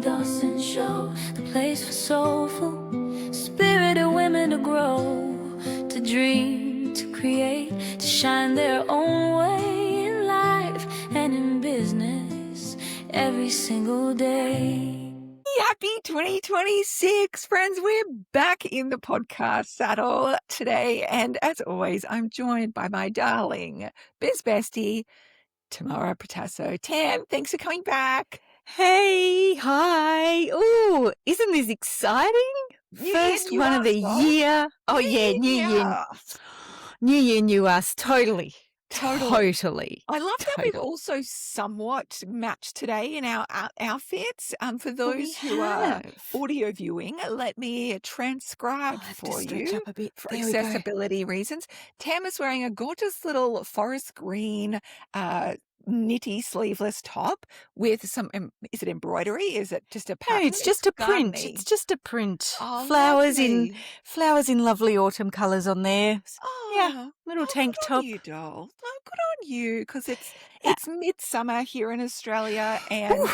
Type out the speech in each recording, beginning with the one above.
Dawson Show, the place for soulful, spirited women to grow, to dream, to create, to shine their own way in life and in business every single day. Happy 2026, friends. We're back in the podcast saddle today. And as always, I'm joined by my darling bestie, Tamara Protassow. Tam, thanks for coming back. Hey, hi. Oh, isn't this exciting? First one of the year. Oh, yeah, New Year. New Year, new us. Totally. I love that we've also somewhat matched today in our outfits. For those who are audio viewing, let me transcribe for you up a bit. for accessibility reasons. Tam is wearing a gorgeous little forest green knitty sleeveless top with some, is it embroidery? Is it just a pattern? No, it's just a print. garden-y. It's just a print. Oh, flowers lovely. in lovely autumn colours on there. Oh, Yeah, little tank good top. on you, doll. Oh, good on you, because it's midsummer here in Australia, and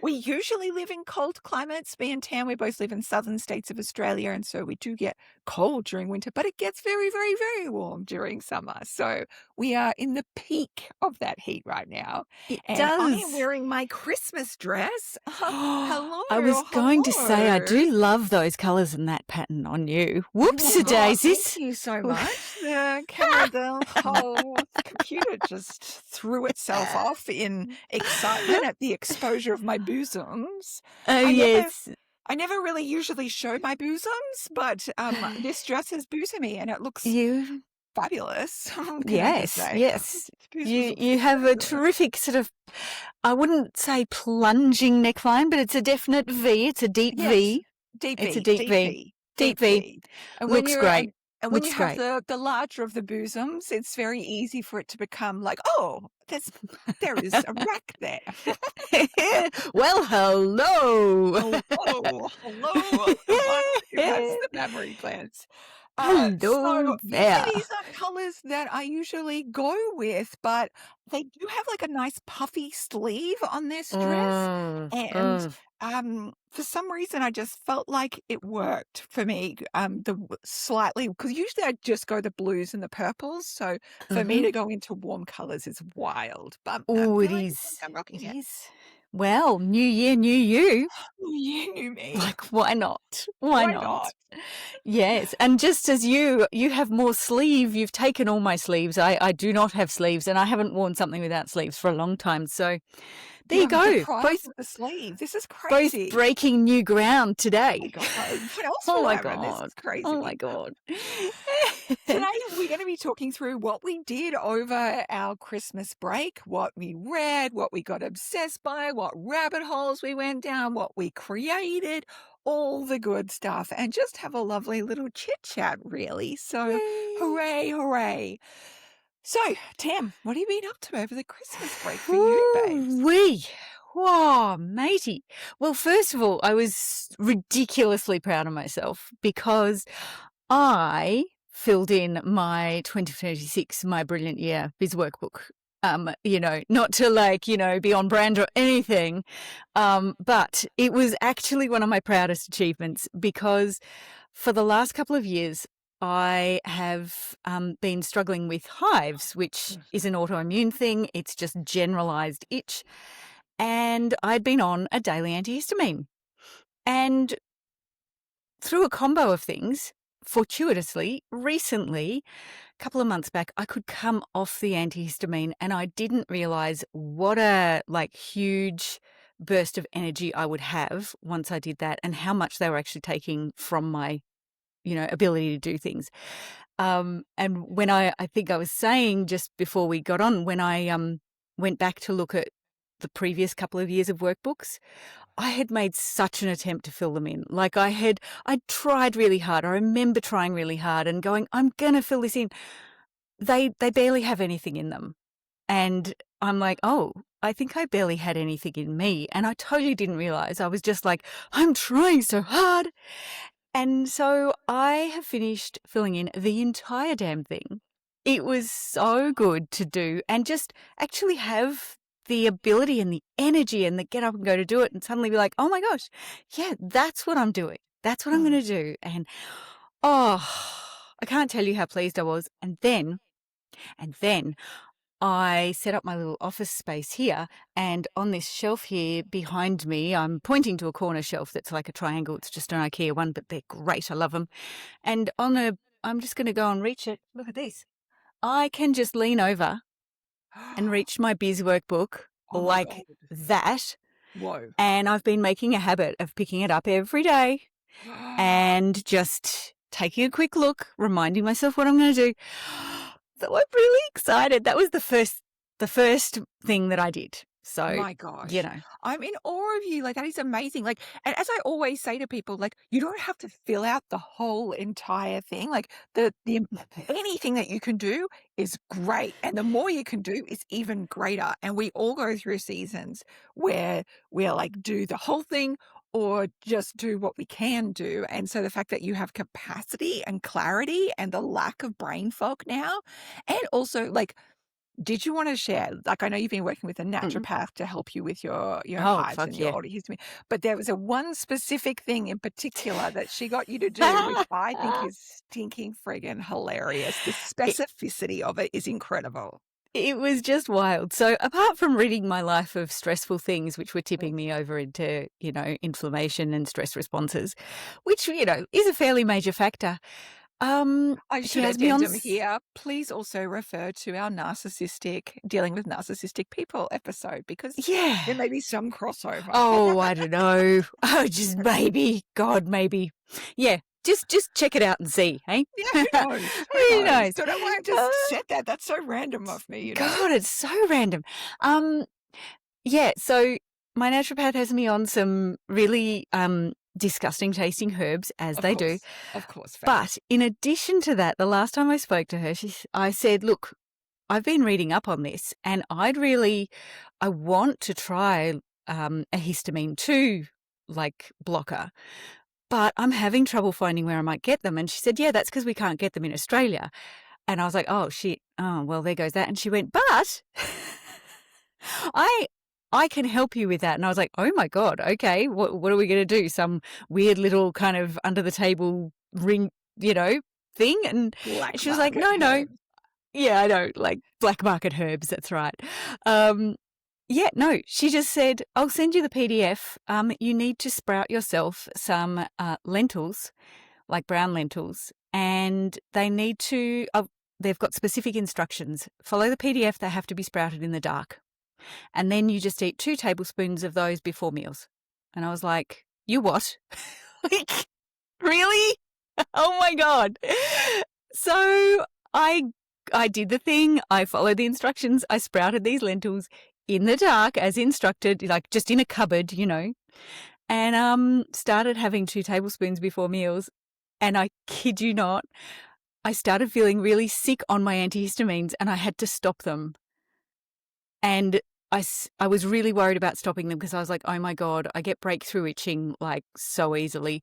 we usually live in cold climates. Me and Tam, we both live in southern states of Australia, and so we do get cold during winter, but it gets very, very, very warm during summer. So we are in the peak of that heat right now. It And does. I am wearing my Christmas dress. Hello. I was going to say, I do love those colours and that pattern on you. Whoops-a-daisies. Thank you so much. The camera, the whole computer just threw itself off in excitement at the exposure of my bosoms. Oh, yes. I never really usually show my bosoms, but this dress is bosomy and it looks fabulous. Yes. You have a terrific sort of, I wouldn't say plunging neckline, but it's a definite V. It's a deep V. It's a deep V. Deep V. And looks great. And when you have the larger of the bosoms, it's very easy for it to become like, oh, there is a rack there. Well, hello. Hello. That's the memory plants. Hello there. These are colours that I usually go with, but they do have like a nice puffy sleeve on this dress. And for some reason, I just felt like it worked for me. Because usually I just go the blues and the purples. So for me to go into warm colours is wild. But it is. I'm rocking it. Well, new year, new you. New year, new me. Like, why not? Why not? Yes, and just as you have more sleeve, you've taken all my sleeves. I do not have sleeves, and I haven't worn something without sleeves for a long time. So there you go. Both the sleeve. This is crazy. Both breaking new ground today. Oh my God. This is crazy. Oh my God. Today we're going to be talking through what we did over our Christmas break, what we read, what we got obsessed by, what rabbit holes we went down, what we created, all the good stuff, and just have a lovely little chit chat, really. So, hooray. So, Tam, what have you been up to over the Christmas break for you, babes? Whoa, matey. Well, first of all, I was ridiculously proud of myself because I filled in my 2026, my brilliant year biz workbook. Not to be on brand or anything, but it was actually one of my proudest achievements because for the last couple of years, I have been struggling with hives, which is an autoimmune thing. It's just generalized itch. And I'd been on a daily antihistamine. And through a combo of things, fortuitously, recently, a couple of months back, I could come off the antihistamine and I didn't realize what a huge burst of energy I would have once I did that and how much they were actually taking from my ability to do things. And when I think I was saying just before we got on, when I went back to look at the previous couple of years of workbooks, I had made such an attempt to fill them in. Like I tried really hard. I remember trying really hard and going, I'm going to fill this in. They barely have anything in them. And I'm like, oh, I think I barely had anything in me. And I totally didn't realize. I was just like, I'm trying so hard. And so I have finished filling in the entire damn thing. It was so good to do and just actually have the ability and the energy and the get up and go to do it and suddenly be like, oh my gosh, yeah, that's what I'm doing. That's what I'm going to do. And, I can't tell you how pleased I was. And then I set up my little office space here, and on this shelf here behind me, I'm pointing to a corner shelf that's like a triangle. It's just an IKEA one, but they're great. I love them. And I'm just going to go and reach it. Look at this. I can just lean over and reach my biz workbook Oh my like God. that. Whoa. And I've been making a habit of picking it up every day and just taking a quick look, reminding myself what I'm going to do. So I'm really excited. That was the first thing that I did. So, My gosh. you know, I'm in awe of you. Like, that is amazing. Like, and as I always say to people, like, you don't have to fill out the whole entire thing. Like, the anything that you can do is great. And the more you can do is even greater. And we all go through seasons where we're like, do the whole thing or just do what we can do. And so the fact that you have capacity and clarity and the lack of brain fog now, and also like, did you want to share? Like, I know you've been working with a naturopath to help you with your Oh, hives fuck and your yeah. antihistamine, but there was a one specific thing in particular that she got you to do, which I think is stinking friggin' hilarious. The specificity of it is incredible. It was just wild. So apart from ridding my life of stressful things, which were tipping me over into, inflammation and stress responses, which, is a fairly major factor. I She should has me on addendum here. Please also refer to our dealing with narcissistic people episode, because there Yeah. may be some crossover. Oh, I don't know. Oh, just maybe. God, maybe. Yeah. Just check it out and see, hey? Yeah, who knows? Who knows? So don't want to just set that. That's so random of me, you know. God, it's so random. Yeah, so my naturopath has me on some really disgusting tasting herbs, as they do. Of course. But in addition to that, the last time I spoke to her, I said, look, I've been reading up on this and I want to try a histamine 2 like blocker, but I'm having trouble finding where I might get them. And she said, yeah, that's because we can't get them in Australia. And I was like, oh, shit. Oh, well, there goes that. And she went, but I can help you with that. And I was like, oh my God, okay, what are we going to do? Some weird little kind of under the table ring, thing? And she was like, no. Yeah, I know, like black market herbs. That's right. Yeah, no, she just said, I'll send you the PDF. You need to sprout yourself some lentils, like brown lentils, and they need to, they've got specific instructions. Follow the PDF. They have to be sprouted in the dark. And then you just eat 2 tablespoons of those before meals. And I was like, you what? Like, really? Oh my God. So I did the thing. I followed the instructions. I sprouted these lentils in the dark as instructed, like just in a cupboard, and started having 2 tablespoons before meals. And I kid you not, I started feeling really sick on my antihistamines and I had to stop them. And I was really worried about stopping them because I was like, oh my God, I get breakthrough itching like so easily.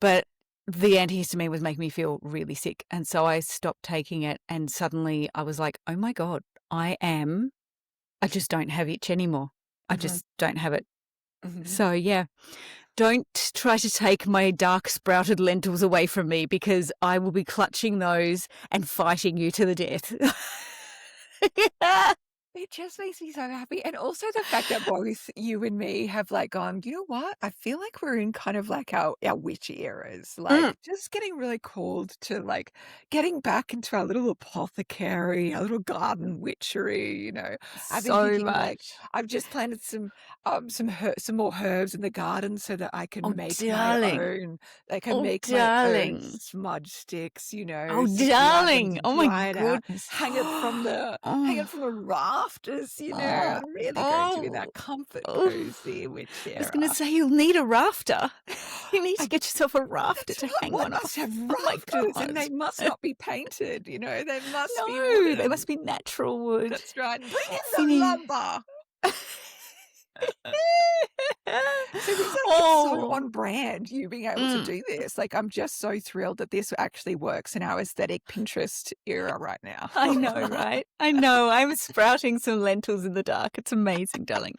But the antihistamine was making me feel really sick. And so I stopped taking it. And suddenly I was like, oh my God, I just don't have itch anymore. I just don't have it. So yeah, don't try to take my dark sprouted lentils away from me because I will be clutching those and fighting you to the death. It just makes me so happy. And also the fact that both you and me have like gone, you know what? I feel like we're in kind of like our witchy eras, like just getting really called to like getting back into our little apothecary, our little garden witchery, I've been So thinking like much. I've just planted some more herbs in the garden so that I can Oh, make darling. my own. I can Oh, make my darling. own smudge sticks, Oh, stick 'em up darling. and Oh, my dry it out, goodness. hang it from the rafters, I'm really going to be that comfort cozy witch I era. was going to say you'll need a rafter. You need to get yourself a rafter to hang One one must off. have Oh my rafters, and they God. must not be painted. They must be No, they wooden. must be natural wood. That's right. Bring in the Finny. lumber. So this is like, it's so on brand, you being able to do this. Like, I'm just so thrilled that this actually works in our aesthetic Pinterest era right now. I know, right? I know. I'm sprouting some lentils in the dark. It's amazing, darling.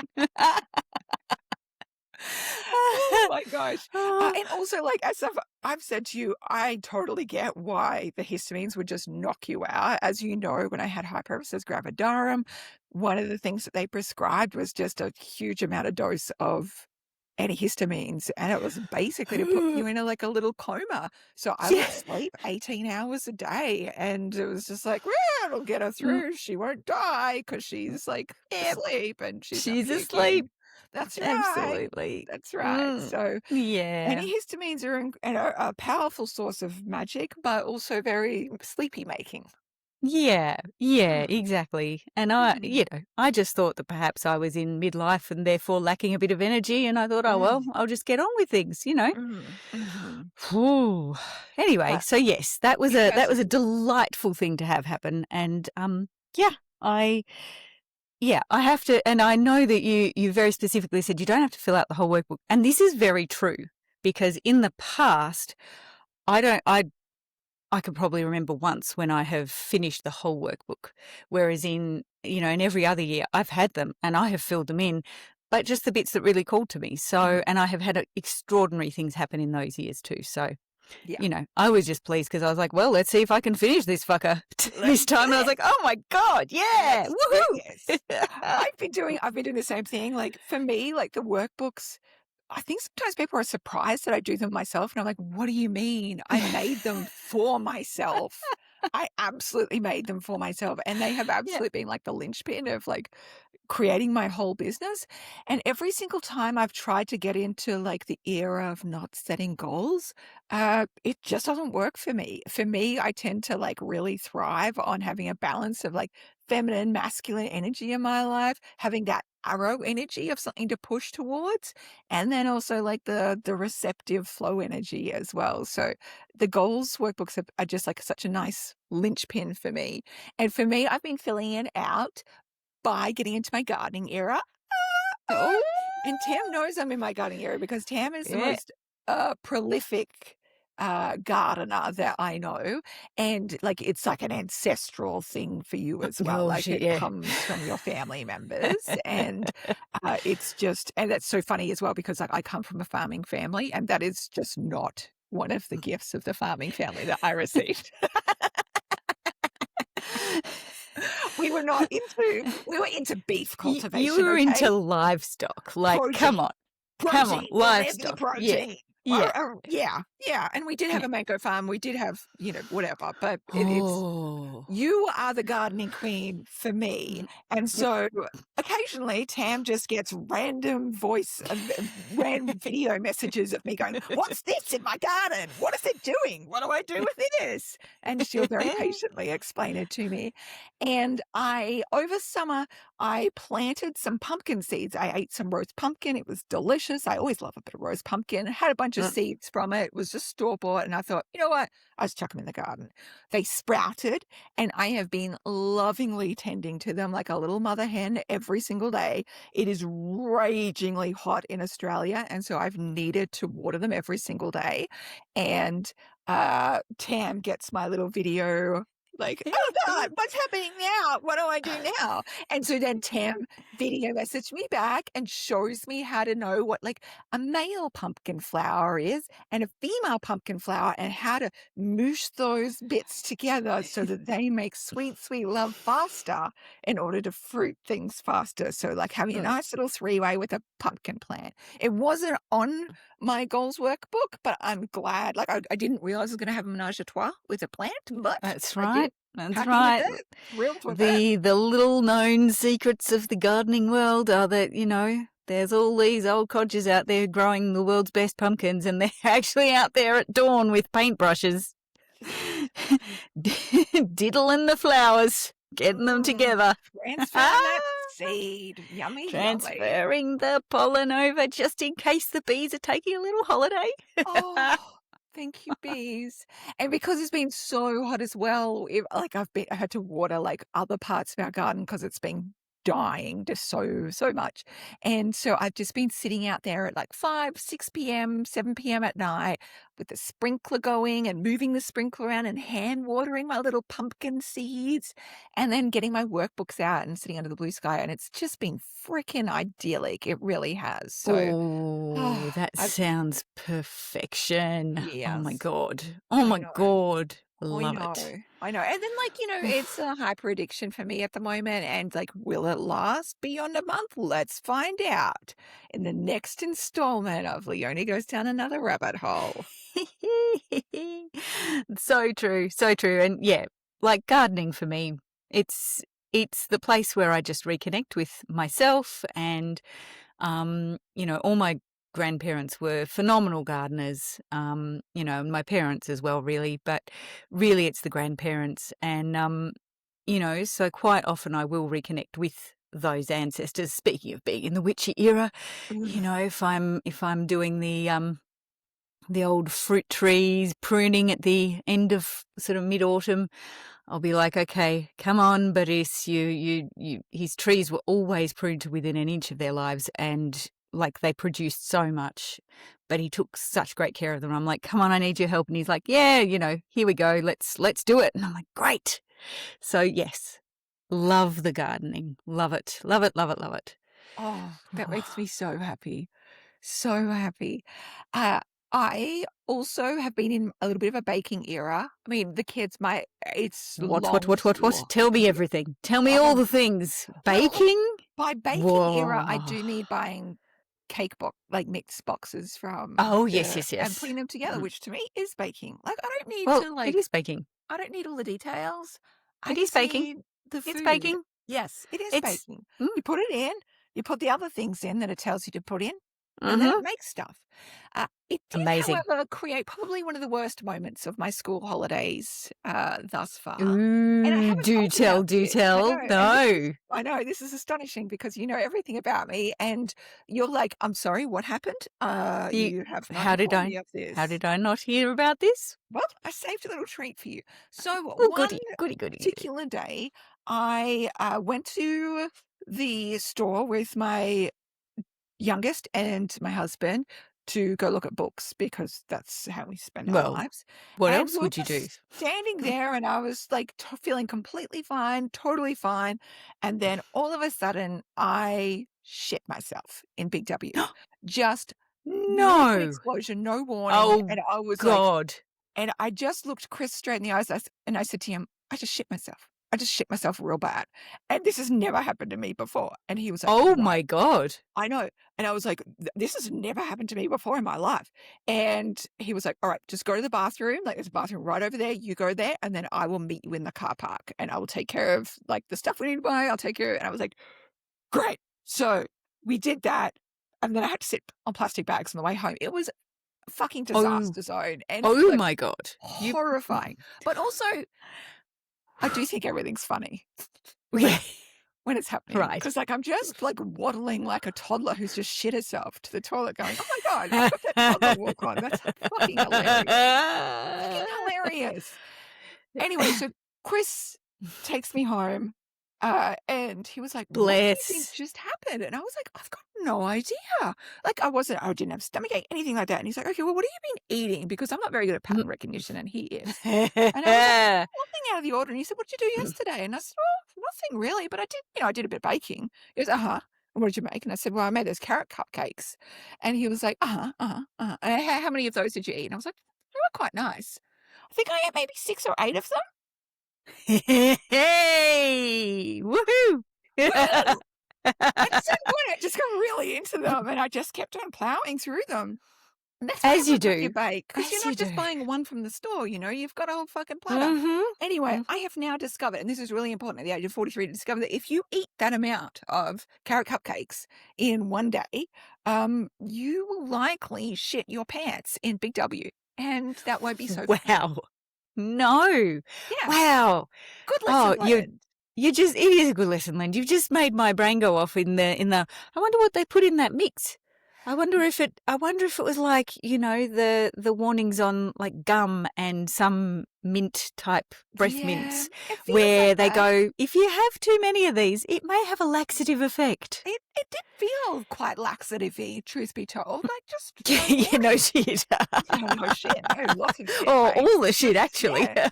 Oh my gosh. And also, like, as I've said to you, I totally get why the histamines would just knock you out. As you know, when I had hyperemesis gravidarum, one of the things that they prescribed was just a huge amount of dose of antihistamines, and it was basically to put you in a little coma. So I would sleep 18 hours a day, and it was just like, well, it'll get her through. She won't die because she's like asleep and she's not puking. asleep. That's right. Absolutely. That's right. So Yeah. antihistamines are a powerful source of magic, but also very sleepy making. Yeah, exactly. And I just thought that perhaps I was in midlife and therefore lacking a bit of energy. And I thought, oh, well, I'll just get on with things, Whew. Anyway, so yes, that was a delightful thing to have happen. And I have to, and I know that you very specifically said you don't have to fill out the whole workbook. And this is very true because in the past, I could probably remember once when I have finished the whole workbook, whereas in every other year I've had them and I have filled them in, but just the bits that really called to me. So, and I have had extraordinary things happen in those years too. So, I was just pleased because I was like, well, let's see if I can finish this fucker this time. And I was like, oh my God, yeah, woohoo! I've been doing the same thing. Like for me, like the workbooks, I think sometimes people are surprised that I do them myself. And I'm like, what do you mean? I made them for myself. I absolutely made them for myself. And they have absolutely been like the linchpin of like creating my whole business. And every single time I've tried to get into like the era of not setting goals, it just doesn't work for me. For me, I tend to like really thrive on having a balance of like feminine, masculine energy in my life, having that arrow energy of something to push towards, and then also like the receptive flow energy as well. So the goals workbooks are just like such a nice linchpin for me. And for me, I've been filling it out by getting into my gardening era. And Tam knows I'm in my gardening era because Tam is the most prolific gardener that I know, and like it's like an ancestral thing for you as well. Like it comes from your family members, and it's just, and that's so funny as well because like I come from a farming family, and that is just not one of the gifts of the farming family that I received. We were into beef cultivation. You were into livestock, like protein. come on, livestock, protein. Yeah. And we did have a mango farm. We did have, whatever. But it's you are the gardening queen for me. And so occasionally Tam just gets random random video messages of me going, "What's this in my garden? What is it doing? What do I do with this?" And she'll very patiently explain it to me. And over summer, I planted some pumpkin seeds. I ate some roast pumpkin. It was delicious. I always love a bit of roast pumpkin. I had a bunch of seeds from it. It was just store-bought. And I thought, you know what? I just chuck them in the garden. They sprouted, and I have been lovingly tending to them like a little mother hen every single day. It is ragingly hot in Australia, and so I've needed to water them every single day. And Tam gets my little video like, oh God, what's happening now? What do I do now? And so then Tam video messaged me back and shows me how to know what like a male pumpkin flower is and a female pumpkin flower and how to moosh those bits together so that they make sweet, sweet love faster in order to fruit things faster. So like having a nice little three-way with a pumpkin plant. It wasn't on my goals workbook, but I'm glad. Like I didn't realize I was going to have a menage a trois with a plant, but that's right. That's happy right. with it. Thrilled with it. The little known secrets of the gardening world are that, there's all these old codgers out there growing the world's best pumpkins, and they're actually out there at dawn with paintbrushes, diddling the flowers, getting them together. Transferring that seed. Yummy. Transferring the pollen over just in case the bees are taking a little holiday. Oh, thank you, bees. And because it's been so hot as well, I had to water like other parts of our garden because it's been dying just so much. And so I've just been sitting out there at like 5, 6 p.m., 7 p.m. at night with the sprinkler going and moving the sprinkler around and hand watering my little pumpkin seeds and then getting my workbooks out and sitting under the blue sky. And it's just been freaking idyllic. It really has. So that sounds perfection. Oh my yes. God. Oh I my know. God. Love it. I know. And then, like, it's a hyper addiction for me at the moment. And, like, will it last beyond a month? Let's find out in the next installment of Leonie Goes Down Another Rabbit Hole. So true. So true. And yeah, like gardening for me, it's the place where I just reconnect with myself and, all my grandparents were phenomenal gardeners, my parents as well, really, but really it's the grandparents. And, so quite often I will reconnect with those ancestors. Speaking of being in the witchy era, if I'm doing the old fruit trees pruning at the end of sort of mid-autumn, I'll be like, okay, come on, Boris, his trees were always pruned to within an inch of their lives and like they produced so much, but he took such great care of them. I'm like, come on, I need your help. And he's like, yeah, here we go. Let's do it. And I'm like, great. So yes, love the gardening. Love it. Love it. Love it. Love it. Oh, that makes me so happy. So happy. I also have been in a little bit of a baking era. I mean, the kids, it's What? long. Tell me everything. Tell me all the things. Baking? By baking era, I do mean buying cake mixed boxes from yes. and putting them together, which to me is baking. Like, I don't need to it is baking. I don't need all the details. It is baking. Need the food. It's baking. Yes, it is baking. You put it in, you put the other things in that it tells you to put in, and then it makes stuff. It did, amazing. However, create probably one of the worst moments of my school holidays thus far. Ooh, and I haven't do tell. No. I know, this is astonishing because you know everything about me and you're like, I'm sorry, what happened? You have not informed me of this. How did I not hear about this? Well, I saved a little treat for you. So one goody. particular day, I went to the store with my youngest and my husband to go look at books because that's how we spend our lives. What else would you do? Standing there and I was like feeling completely fine, totally fine. And then all of a sudden I shit myself in Big W. Just no explosion, no warning. Oh, and I was God. And I just looked Chris straight in the eyes and I said to him, I just shit myself. I just shit myself real bad. And this has never happened to me before. And he was like, oh my God. I know. And I was like, this has never happened to me before in my life. And he was like, all right, just go to the bathroom. Like there's a bathroom right over there. You go there and then I will meet you in the car park and I will take care of like the stuff we need to buy. I'll take care of it. And I was like, great. So we did that. And then I had to sit on plastic bags on the way home. It was a fucking disaster zone. And my God. Horrifying. But also, I do think everything's funny. Yeah. When it's happening. Right. Because like I'm just like waddling like a toddler who's just shit herself to the toilet going, oh my God, I've got that toddler walk on. That's fucking hilarious. Fucking hilarious. Anyway, so Chris takes me home and he was like, bless. What do you think just happened? And I was like, I've got no idea. Like I didn't have stomachache, anything like that. And he's like, okay, well, what have you been eating? Because I'm not very good at pattern recognition and he is. And I was like, nothing out of the order. And he said, what did you do yesterday? And I said, well, nothing really, but I did a bit of baking. He goes, and what did you make? And I said, well, I made those carrot cupcakes. And he was like, And how many of those did you eat? And I was like, they were quite nice. I think I ate maybe 6 or 8 of them. Hey, woohoo! Well, at some point, I just got really into them, and I just kept on plowing through them. And that's as you do, you bake because you're not just buying one from the store. You've got a whole fucking platter. Anyway, I have now discovered, and this is really important at the age of 43 to discover that if you eat that amount of carrot cupcakes in one day, you will likely shit your pants in Big W, and that won't be so. Wow. No. Yeah. Wow. Good lesson learned. It is a good lesson learned. You've just made my brain go off in the I wonder what they put in that mix. I wonder if it was like, the warnings on like gum and some mint type breath mints it feels where like they that. go, if you have too many of these, it may have a laxative effect. It did feel quite laxative-y, truth be told. Like, just Yeah, no shit. no shit. No, lots of shit, Or mate. all the shit, actually. Yeah.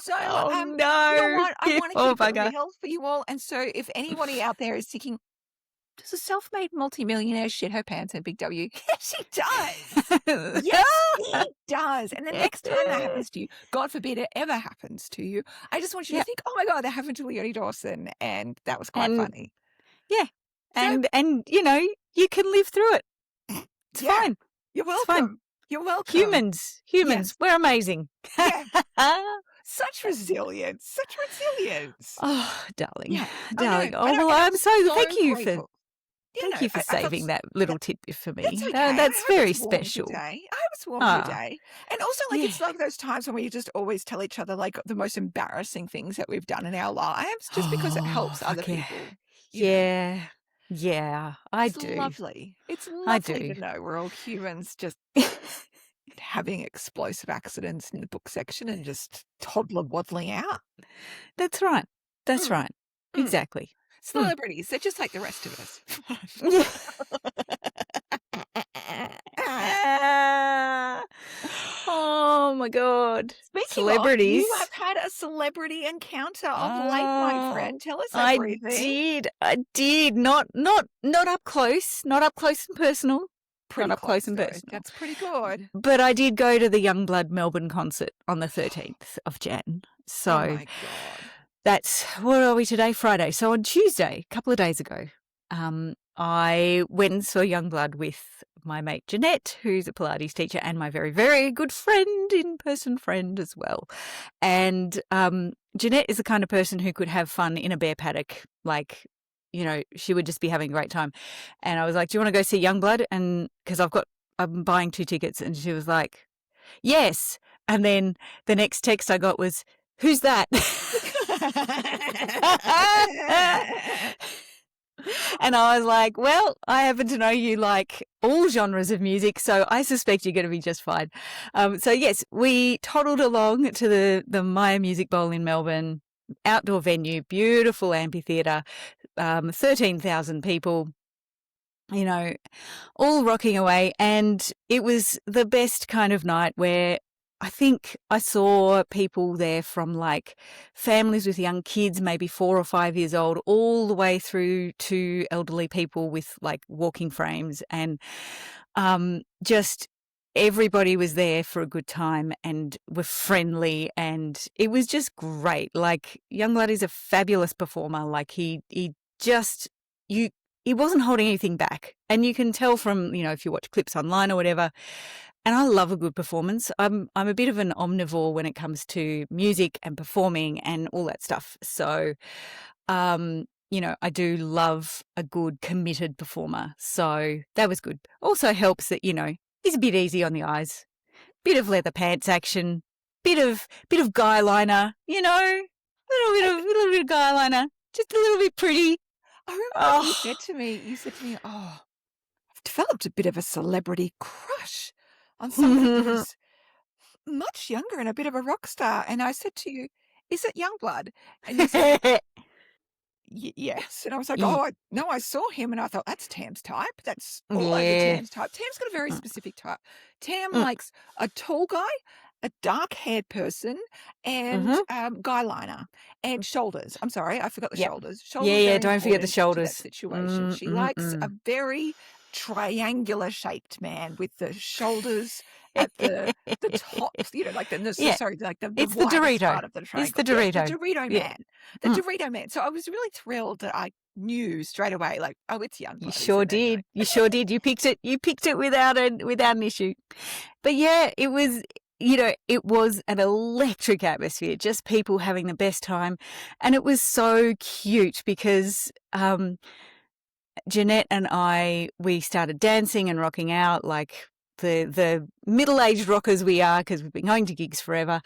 So, Oh, you know no. what? I want to Oh, keep it bugger. real for you all. And so, if anybody out there is thinking, does a self-made multimillionaire shit her pants in Big W? Yes, she does. Yes, he does. And the next time that happens to you, God forbid it ever happens to you, I just want you to Yep. think, oh my God, that happened to Leonie Dawson. And that was quite And funny. yeah. So, And you can live through it. It's yeah, fine. you're It's fine. welcome. You're welcome. Humans, Yes. we're amazing. Yeah. Such resilience. Oh, darling. Yeah, Darling. I Oh, know, well, and I'm so thank you grateful. thank you for I felt saving that little tidbit for me. That's okay. That's I hope very it's warmed your special. day. I hope it's warmed your Ah, day. And also, like, it's yeah. like those times when we just always tell each other, like, the most embarrassing things that we've done in our lives just because it Oh, helps other fuck yeah. people. You know. Yeah. Yeah, I It's do. lovely. It's I lovely do. to know we're all humans just having explosive accidents in the book section and just toddler waddling out. That's right. That's Mm, right. mm. Exactly. Celebrities, they're just like the rest of us. Oh my God. Speaking Celebrities. of, you have had a celebrity encounter of late, my friend. Tell us everything. I did. Not up close. Not up close and personal. Pretty Not up close and though. personal. That's pretty good. But I did go to the Youngblood Melbourne concert on the 13th of Jan. So Oh my God. that's, what are we today? Friday. So on Tuesday, a couple of days ago, I went and saw Youngblood with my mate Jeanette, who's a Pilates teacher, and my very, very good friend, in-person friend as well. And Jeanette is the kind of person who could have fun in a bear paddock. Like, she would just be having a great time. And I was like, do you want to go see Youngblood? And because I'm buying 2 tickets. And she was like, yes. And then the next text I got was, who's that? And I was like, well, I happen to know you like all genres of music, so I suspect you're going to be just fine. So yes, we toddled along to the Maya Music Bowl in Melbourne, outdoor venue, beautiful amphitheatre, 13,000 people, all rocking away. And it was the best kind of night where I think I saw people there from like families with young kids, maybe 4 or 5 years old, all the way through to elderly people with like walking frames, and just everybody was there for a good time and were friendly, and it was just great. Like, Youngblood is a fabulous performer. Like, he wasn't holding anything back, and you can tell from, if you watch clips online or whatever. And I love a good performance. I'm a bit of an omnivore when it comes to music and performing and all that stuff. So, I do love a good committed performer. So that was good. Also helps that, he's a bit easy on the eyes, bit of leather pants action, bit of guy liner, little bit of guy liner, just a little bit pretty. I remember what you said to me, I've developed a bit of a celebrity crush on somebody who's much younger and a bit of a rock star. And I said to you, is it Youngblood? And you said, yes. And I was like, no, I saw him and I thought, that's Tam's type. That's all over Tam's type. Tam's got a very specific type. Tam likes a tall guy, a dark-haired person, and guy liner and shoulders. I'm sorry, I forgot the shoulders. Yeah, don't forget the important to that shoulders. situation. She likes a very triangular-shaped man with the shoulders at the top, like the It's the widest Dorito. part of the triangle. It's the Dorito. The Dorito man. The Dorito man. So I was really thrilled that I knew straight away, like, oh, it's Youngblood. You sure did. You sure did. You picked it. You picked it without an issue. But yeah, it was. It was an electric atmosphere, just people having the best time. And it was so cute because Jeanette and we started dancing and rocking out like the middle-aged rockers we are, because we've been going to gigs forever.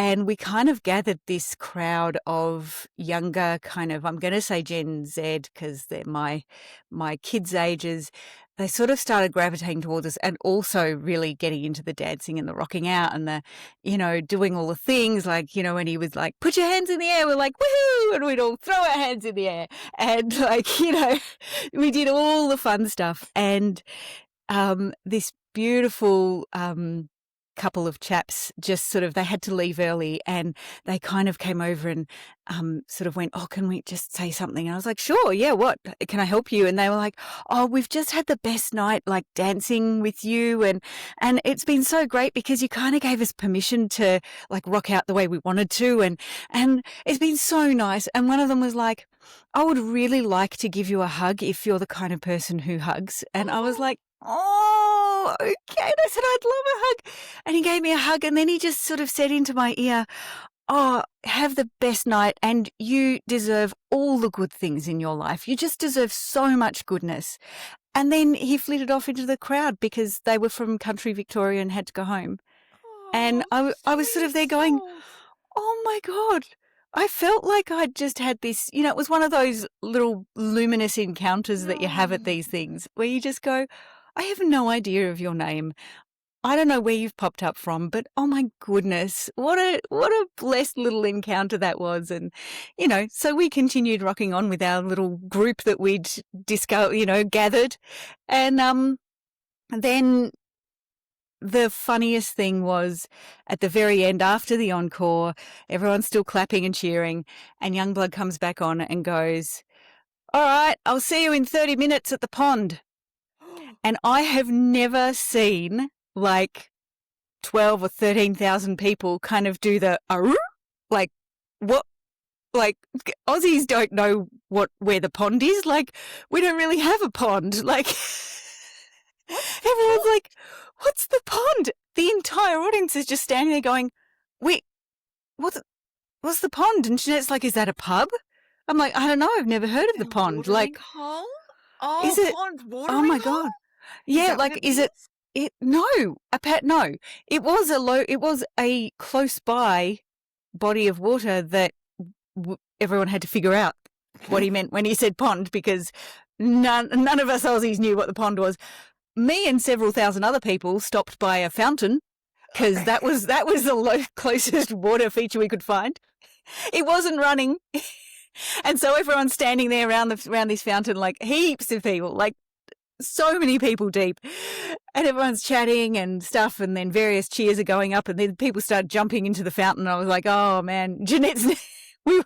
And we kind of gathered this crowd of younger kind of, I'm going to say Gen Z because they're my kids' ages. They sort of started gravitating towards us and also really getting into the dancing and the rocking out and the, doing all the things like, when he was like, put your hands in the air, we're like, woohoo, and we'd all throw our hands in the air. And like, we did all the fun stuff. And this beautiful couple of chaps just sort of, they had to leave early and they kind of came over and sort of went, oh, can we just say something? And I was like, sure, yeah, what? Can I help you? And they were like, oh, we've just had the best night like dancing with you and it's been so great because you kind of gave us permission to like rock out the way we wanted to and it's been so nice. And one of them was like, I would really like to give you a hug if you're the kind of person who hugs. And I was like, oh, okay. And I said, I'd love a hug. And he gave me a hug and then he just sort of said into my ear, oh, have the best night and you deserve all the good things in your life. You just deserve so much goodness. And then he flitted off into the crowd because they were from country Victoria and had to go home. And I was sort of there going, oh my God. I felt like I'd just had this, it was one of those little luminous encounters that you have at these things where you just go, I have no idea of your name. I don't know where you've popped up from, but oh my goodness, what a blessed little encounter that was. And, so we continued rocking on with our little group that we'd gathered. And then the funniest thing was at the very end, after the encore, everyone's still clapping and cheering, and Youngblood comes back on and goes, all right, I'll see you in 30 minutes at the pond. And I have never seen like 12 or 13,000 people kind of do the, like, what? Like, Aussies don't know where the pond is. Like, we don't really have a pond. Like, everyone's like, what's the pond? The entire audience is just standing there going, wait, what's the pond? And Jeanette's like, is that a pub? I'm like, I don't know. I've never heard of the pond. Like, hole? Oh, is it? pond watering Oh my hole? God. Yeah. Like, is it? No, no. It was a close by body of water that everyone had to figure out what he meant when he said pond because none of us Aussies knew what the pond was. Me and several thousand other people stopped by a fountain because that was the closest water feature we could find. It wasn't running. And so everyone's standing there around this fountain, like heaps of people, like so many people deep. And everyone's chatting and stuff. And then various cheers are going up and then people start jumping into the fountain. And I was like, oh man, Jeanette's, we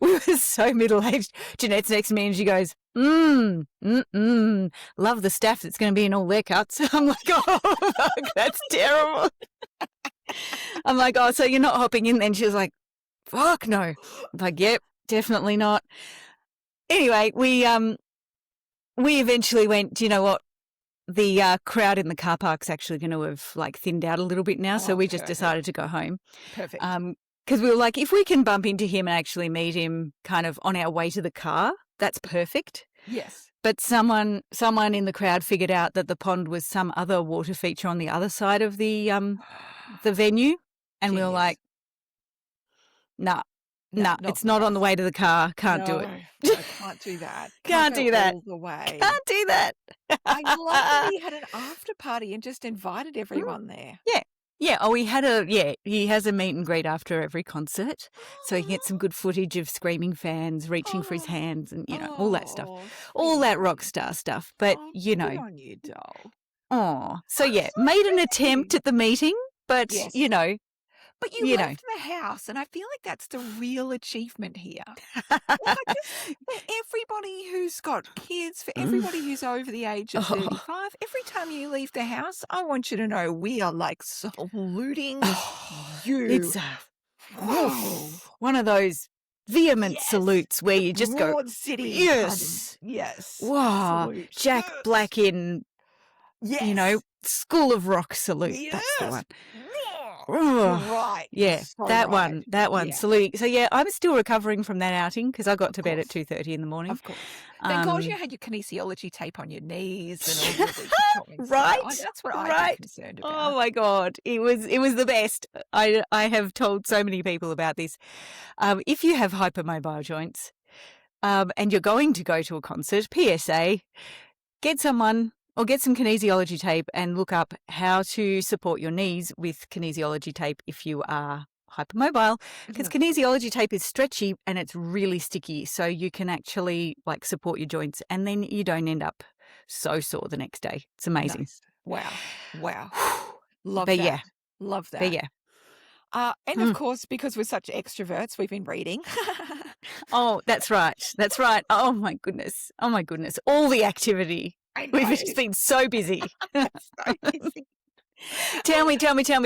were so middle-aged. Jeanette's next to me and she goes, love the staff that's going to be in all their cuts. I'm like, oh, fuck, that's terrible. I'm like, oh, so you're not hopping in then? She was like, fuck no. I'm like, yep, definitely not. Anyway, we eventually went, do you know what? The crowd in the car park's actually going to have like thinned out a little bit now. So we just decided to go home. Perfect. Because we were like, if we can bump into him and actually meet him kind of on our way to the car, that's perfect. Yes. But someone in the crowd figured out that the pond was some other water feature on the other side of the venue. And we were like, nah, it's not on the way to the car. Can't do it. No, can't do that. Can't do that. All the way. Can't do that. I love that he had an after party and just invited everyone there. Yeah. Yeah. Oh, he has a meet and greet after every concert. So he can get some good footage of screaming fans reaching for his hands and, all that stuff. All that rock star stuff. But, Good on you, doll. Oh, so yeah, made an attempt at the meeting, but, Yes. But you You left the house, and I feel like that's the real achievement here. Just for everybody who's got kids, for everybody who's over the age of 35, every time you leave the house, I want you to know we are like saluting you. It's one of those vehement salutes where you just go, Broad City. yes. Yes. Wow, Salute. Jack Yes. Black in, Yes. School of Rock salute. Yes. That's the one. You're Oh, right. You're yeah, so that right. one, that one. Yeah, So yeah, I'm still recovering from that outing because I got of to bed at course. 2:30 in the morning. Of course. Thank God you had your kinesiology tape on your knees and all of these joints. Right, That's what I'd be right. concerned Oh about. my God, it was the best. I have told so many people about this. If you have hypermobile joints, and you're going to go to a concert, PSA, get someone or get some kinesiology tape and look up how to support your knees with kinesiology tape if you are hypermobile, because Mhm. kinesiology tape is stretchy and it's really sticky, so you can actually like support your joints and then you don't end up so sore the next day. It's amazing. Nice. Wow. Wow. Love But that. yeah, Love but that. yeah. And of Mm. course, because we're such extroverts, we've been reading. Oh, that's right. That's right. Oh my goodness. Oh my goodness. All the activity. I We've know. just been so busy. So busy. Tell me.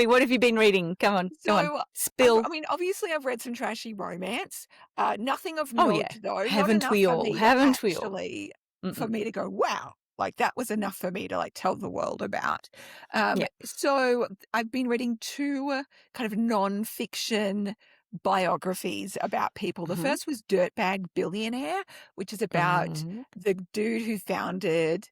What have you been reading? Come on. So, Spill. I mean, obviously, I've read some trashy romance. Nothing of Oh, yeah. note, though. Not Haven't enough we for all? me to Haven't we all? actually, for Mm-mm. me to go, wow, like that was enough for me to like tell the world about. Yeah. So I've been reading two kind of non-fiction biographies about people. The Mhm. first was Dirtbag Billionaire, which is about Mhm. the dude who founded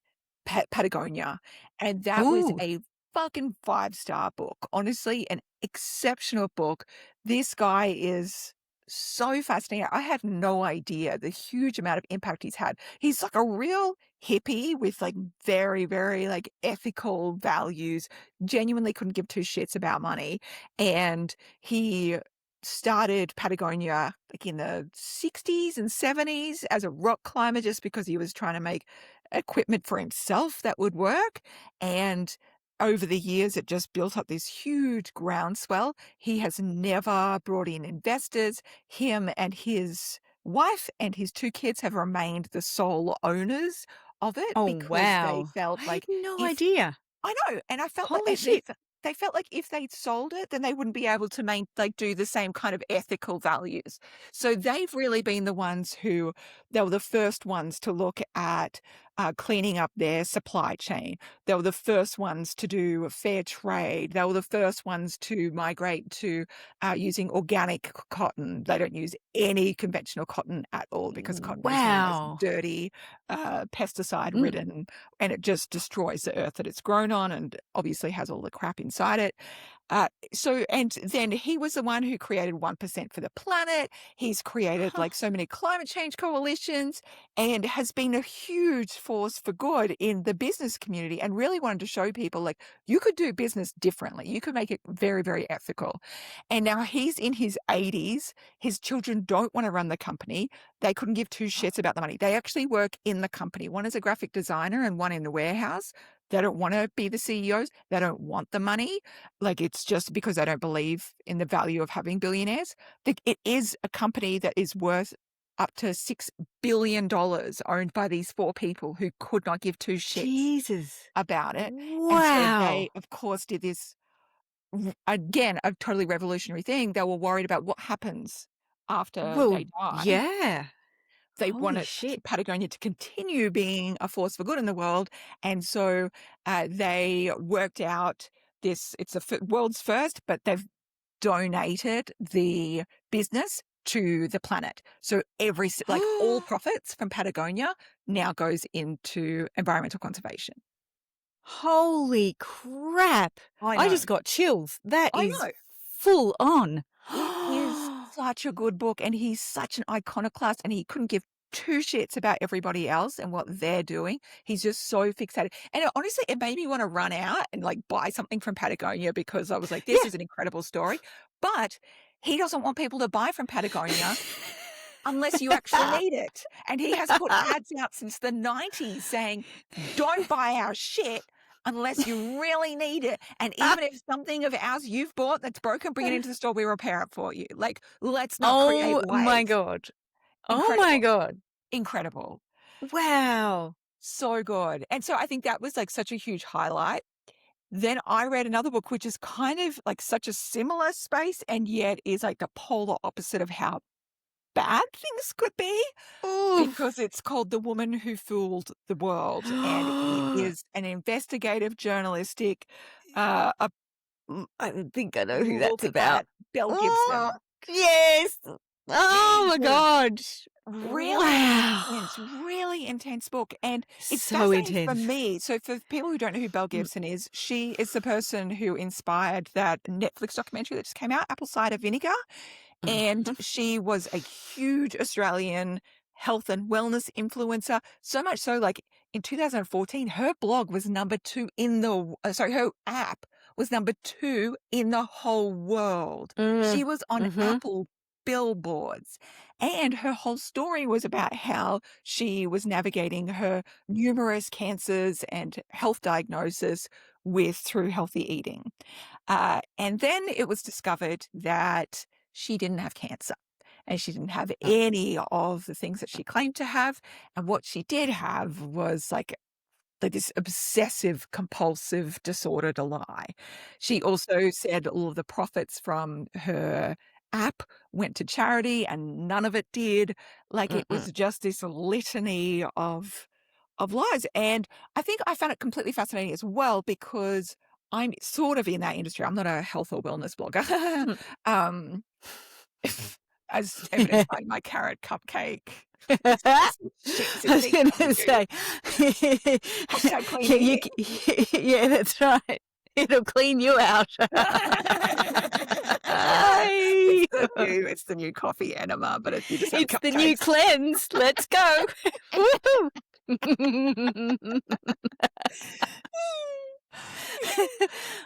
Patagonia. And that was Ooh. a fucking 5-star book. Honestly, an exceptional book. This guy is so fascinating. I had no idea the huge amount of impact he's had. He's like a real hippie with like very, very like ethical values, genuinely couldn't give two shits about money. And he started Patagonia like in the 60s and 70s as a rock climber just because he was trying to make equipment for himself that would work. And over the years, it just built up this huge groundswell. He has never brought in investors. Him and his wife and his two kids have remained the sole owners of it Oh, because they wow. felt I had like no if idea. I know, and I felt like Holy shit. they felt like if they'd sold it, then they wouldn't be able to do the same kind of ethical values. So they've really been the ones who they were the first ones to look at cleaning up their supply chain. They were the first ones to do fair trade. They were the first ones to migrate to using organic cotton. They don't use any conventional cotton at all because cotton is one of the most Wow. dirty, pesticide Mm. ridden, and it just destroys the earth that it's grown on and obviously has all the crap inside it. And then he was the one who created 1% for the planet. He's created like so many climate change coalitions and has been a huge force for good in the business community and really wanted to show people like you could do business differently. You could make it very, very ethical. And now he's in his 80s. His children don't want to run the company. They couldn't give two shits about the money. They actually work in the company. One is a graphic designer and one in the warehouse. They don't want to be the CEOs. They don't want the money. Like it's just because they don't believe in the value of having billionaires. It is a company that is worth up to $6 billion owned by these four people who could not give two shits Jesus. about it. Wow. And so they, of course, did this, again, a totally revolutionary thing. They were worried about what happens after Well, they die. yeah. They Holy wanted shit. Patagonia to continue being a force for good in the world. And so they worked out this, it's the world's first, but they've donated the business to the planet. So like all profits from Patagonia now goes into environmental conservation. Holy crap. I I know. just got chills. That I is know. full on. It is such a good book, and he's such an iconoclast, and he couldn't give two shits about everybody else and what they're doing. He's just so fixated. And honestly, it made me want to run out and like buy something from Patagonia because I was like, this Yeah. is an incredible story. But he doesn't want people to buy from Patagonia unless you actually need it. And he has put ads out since the 90s saying, don't buy our shit unless you really need it. And even if something of ours you've bought that's broken, bring it into the store, we repair it for you. Like, let's not create Oh my waste. God. Oh my Incredible. God. Incredible. Wow. So good. And so I think that was like such a huge highlight. Then I read another book, which is kind of like such a similar space and yet is like the polar opposite of how bad things could be. Oof. Because it's called The Woman Who Fooled the World, and it is an investigative journalistic I think I know who that's Look about. at Belle Gibson. Oh, yes. Oh, my And God. really Wow. intense book. And it's So fascinating for intense. me. So for people who don't know who Belle Gibson is, she is the person who inspired that Netflix documentary that just came out, Apple Cider Vinegar. And she was a huge Australian health and wellness influencer. So much so, like in 2014, her blog was number 2 in the, her app was number 2 in the whole world. She was on Apple billboards. And her whole story was about how she was navigating her numerous cancers and health diagnosis through healthy eating. And then it was discovered that she didn't have cancer and she didn't have any of the things that she claimed to have. And what she did have was like this obsessive compulsive disorder to lie. She also said all of the profits from her app went to charity and none of it did. Like it was just this litany of lies. And I think I found it completely fascinating as well because I'm sort of in that industry. I'm not a health or wellness blogger. As evidenced by my carrot cupcake. I was going to say, Hashtag clean yeah, that's right. It'll clean you out. It's the new coffee enema, but you just have It's the new cupcakes. cleanse. Let's go. Oh,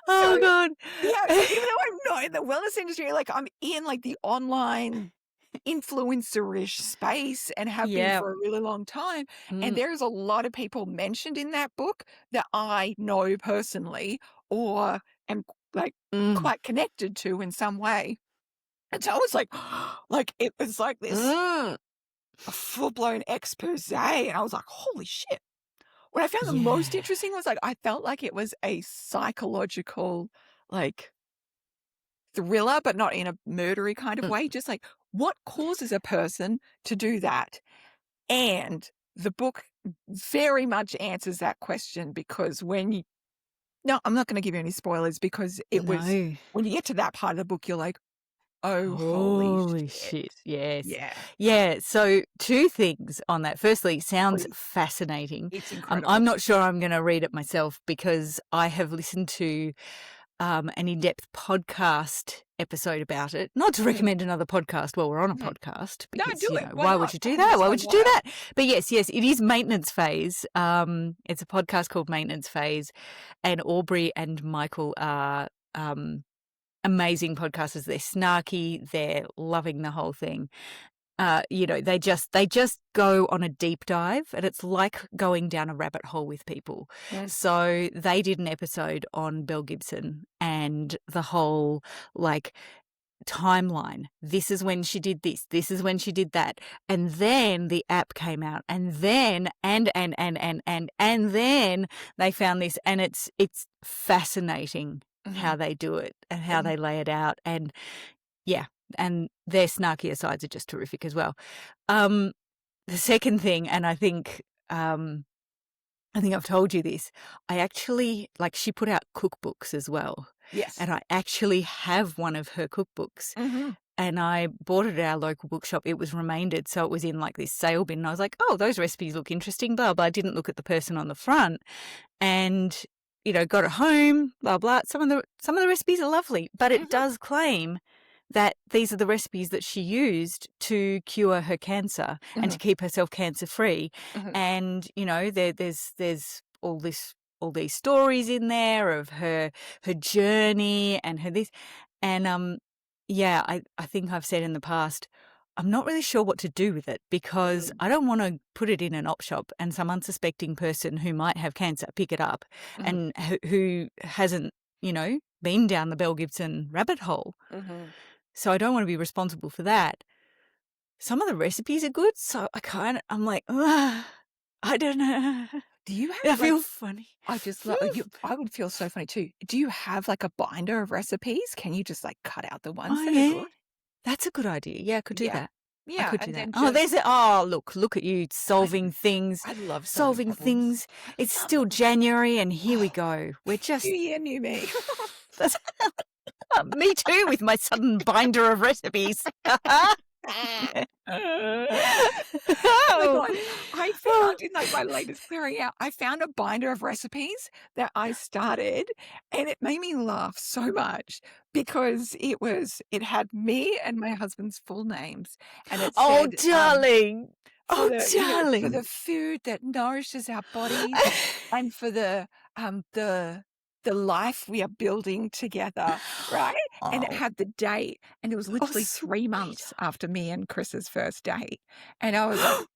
So, God. yeah, so even though I'm not in the wellness industry, like I'm in like the online influencer-ish space and have been for a really long time. And there's a lot of people mentioned in that book that I know personally or am like quite connected to in some way. And so I was like it was like this a full-blown expose. And I was like, holy shit. What I found the most interesting was like I felt like it was a psychological like thriller, but not in a murdery kind of way. Just like what causes a person to do that? And the book very much answers that question because I'm not going to give you any spoilers because it was when you get to that part of the book, you're like, oh, holy shit. Yes. Yeah. Yeah. So 2 things on that. Firstly, sounds Please. fascinating. It's incredible. I'm not sure I'm going to read it myself because I have listened to an in-depth podcast episode about it. Not to recommend another podcast while we're on a podcast. No, Because, do you it. know, Why why not? would you do Hey, that? that's Why one would you do word. that? But yes, it is Maintenance Phase. It's a podcast called Maintenance Phase, and Aubrey and Michael are amazing podcasters. They're snarky. They're loving the whole thing. You know, they just go on a deep dive, and it's like going down a rabbit hole with people. Yes. So they did an episode on Belle Gibson and the whole like timeline. This is when she did this. This is when she did that. And then the app came out, and then and then they found this, and it's fascinating how they do it and how they lay it out. And yeah, and their snarkier sides are just terrific as well. The second thing, and I think I've told you this, I actually, like, she put out cookbooks as well. Yes. And I actually have one of her cookbooks. And I bought it at our local bookshop. It was remaindered, so it was in like this sale bin. And I was like, oh, those recipes look interesting, blah, blah. I didn't look at the person on the front. And, you know, got it home, blah, blah. Some of the recipes are lovely, but it does claim that these are the recipes that she used to cure her cancer and to keep herself cancer-free. And, you know, there's all these stories in there of her journey and her this. And, yeah, I think I've said in the past, I'm not really sure what to do with it because I don't want to put it in an op shop and some unsuspecting person who might have cancer pick it up and who hasn't, you know, been down the Belle Gibson rabbit hole. So I don't want to be responsible for that. Some of the recipes are good, so I'm like, I don't know. Do you have I feel funny. I just love I would feel so funny too. Do you have like a binder of recipes? Can you just like cut out the ones that are good? That's a good idea. Yeah, I could do that. Yeah, I could do and that. then Look at you solving things. I love solving things. It's still January and here we go. We're just New year, new me. That's me too, with my sudden binder of recipes. Oh my God. I found in like my latest clearing out, I found a binder of recipes that I started, and it made me laugh so much because it had me and my husband's full names, and it Oh, said darling. for Oh, the you know, for darling. the food that nourishes our bodies and for the life we are building together, right? And it Oh, had the date, and it was literally 3 months sweetheart. after me and Chris's first date, and I was like,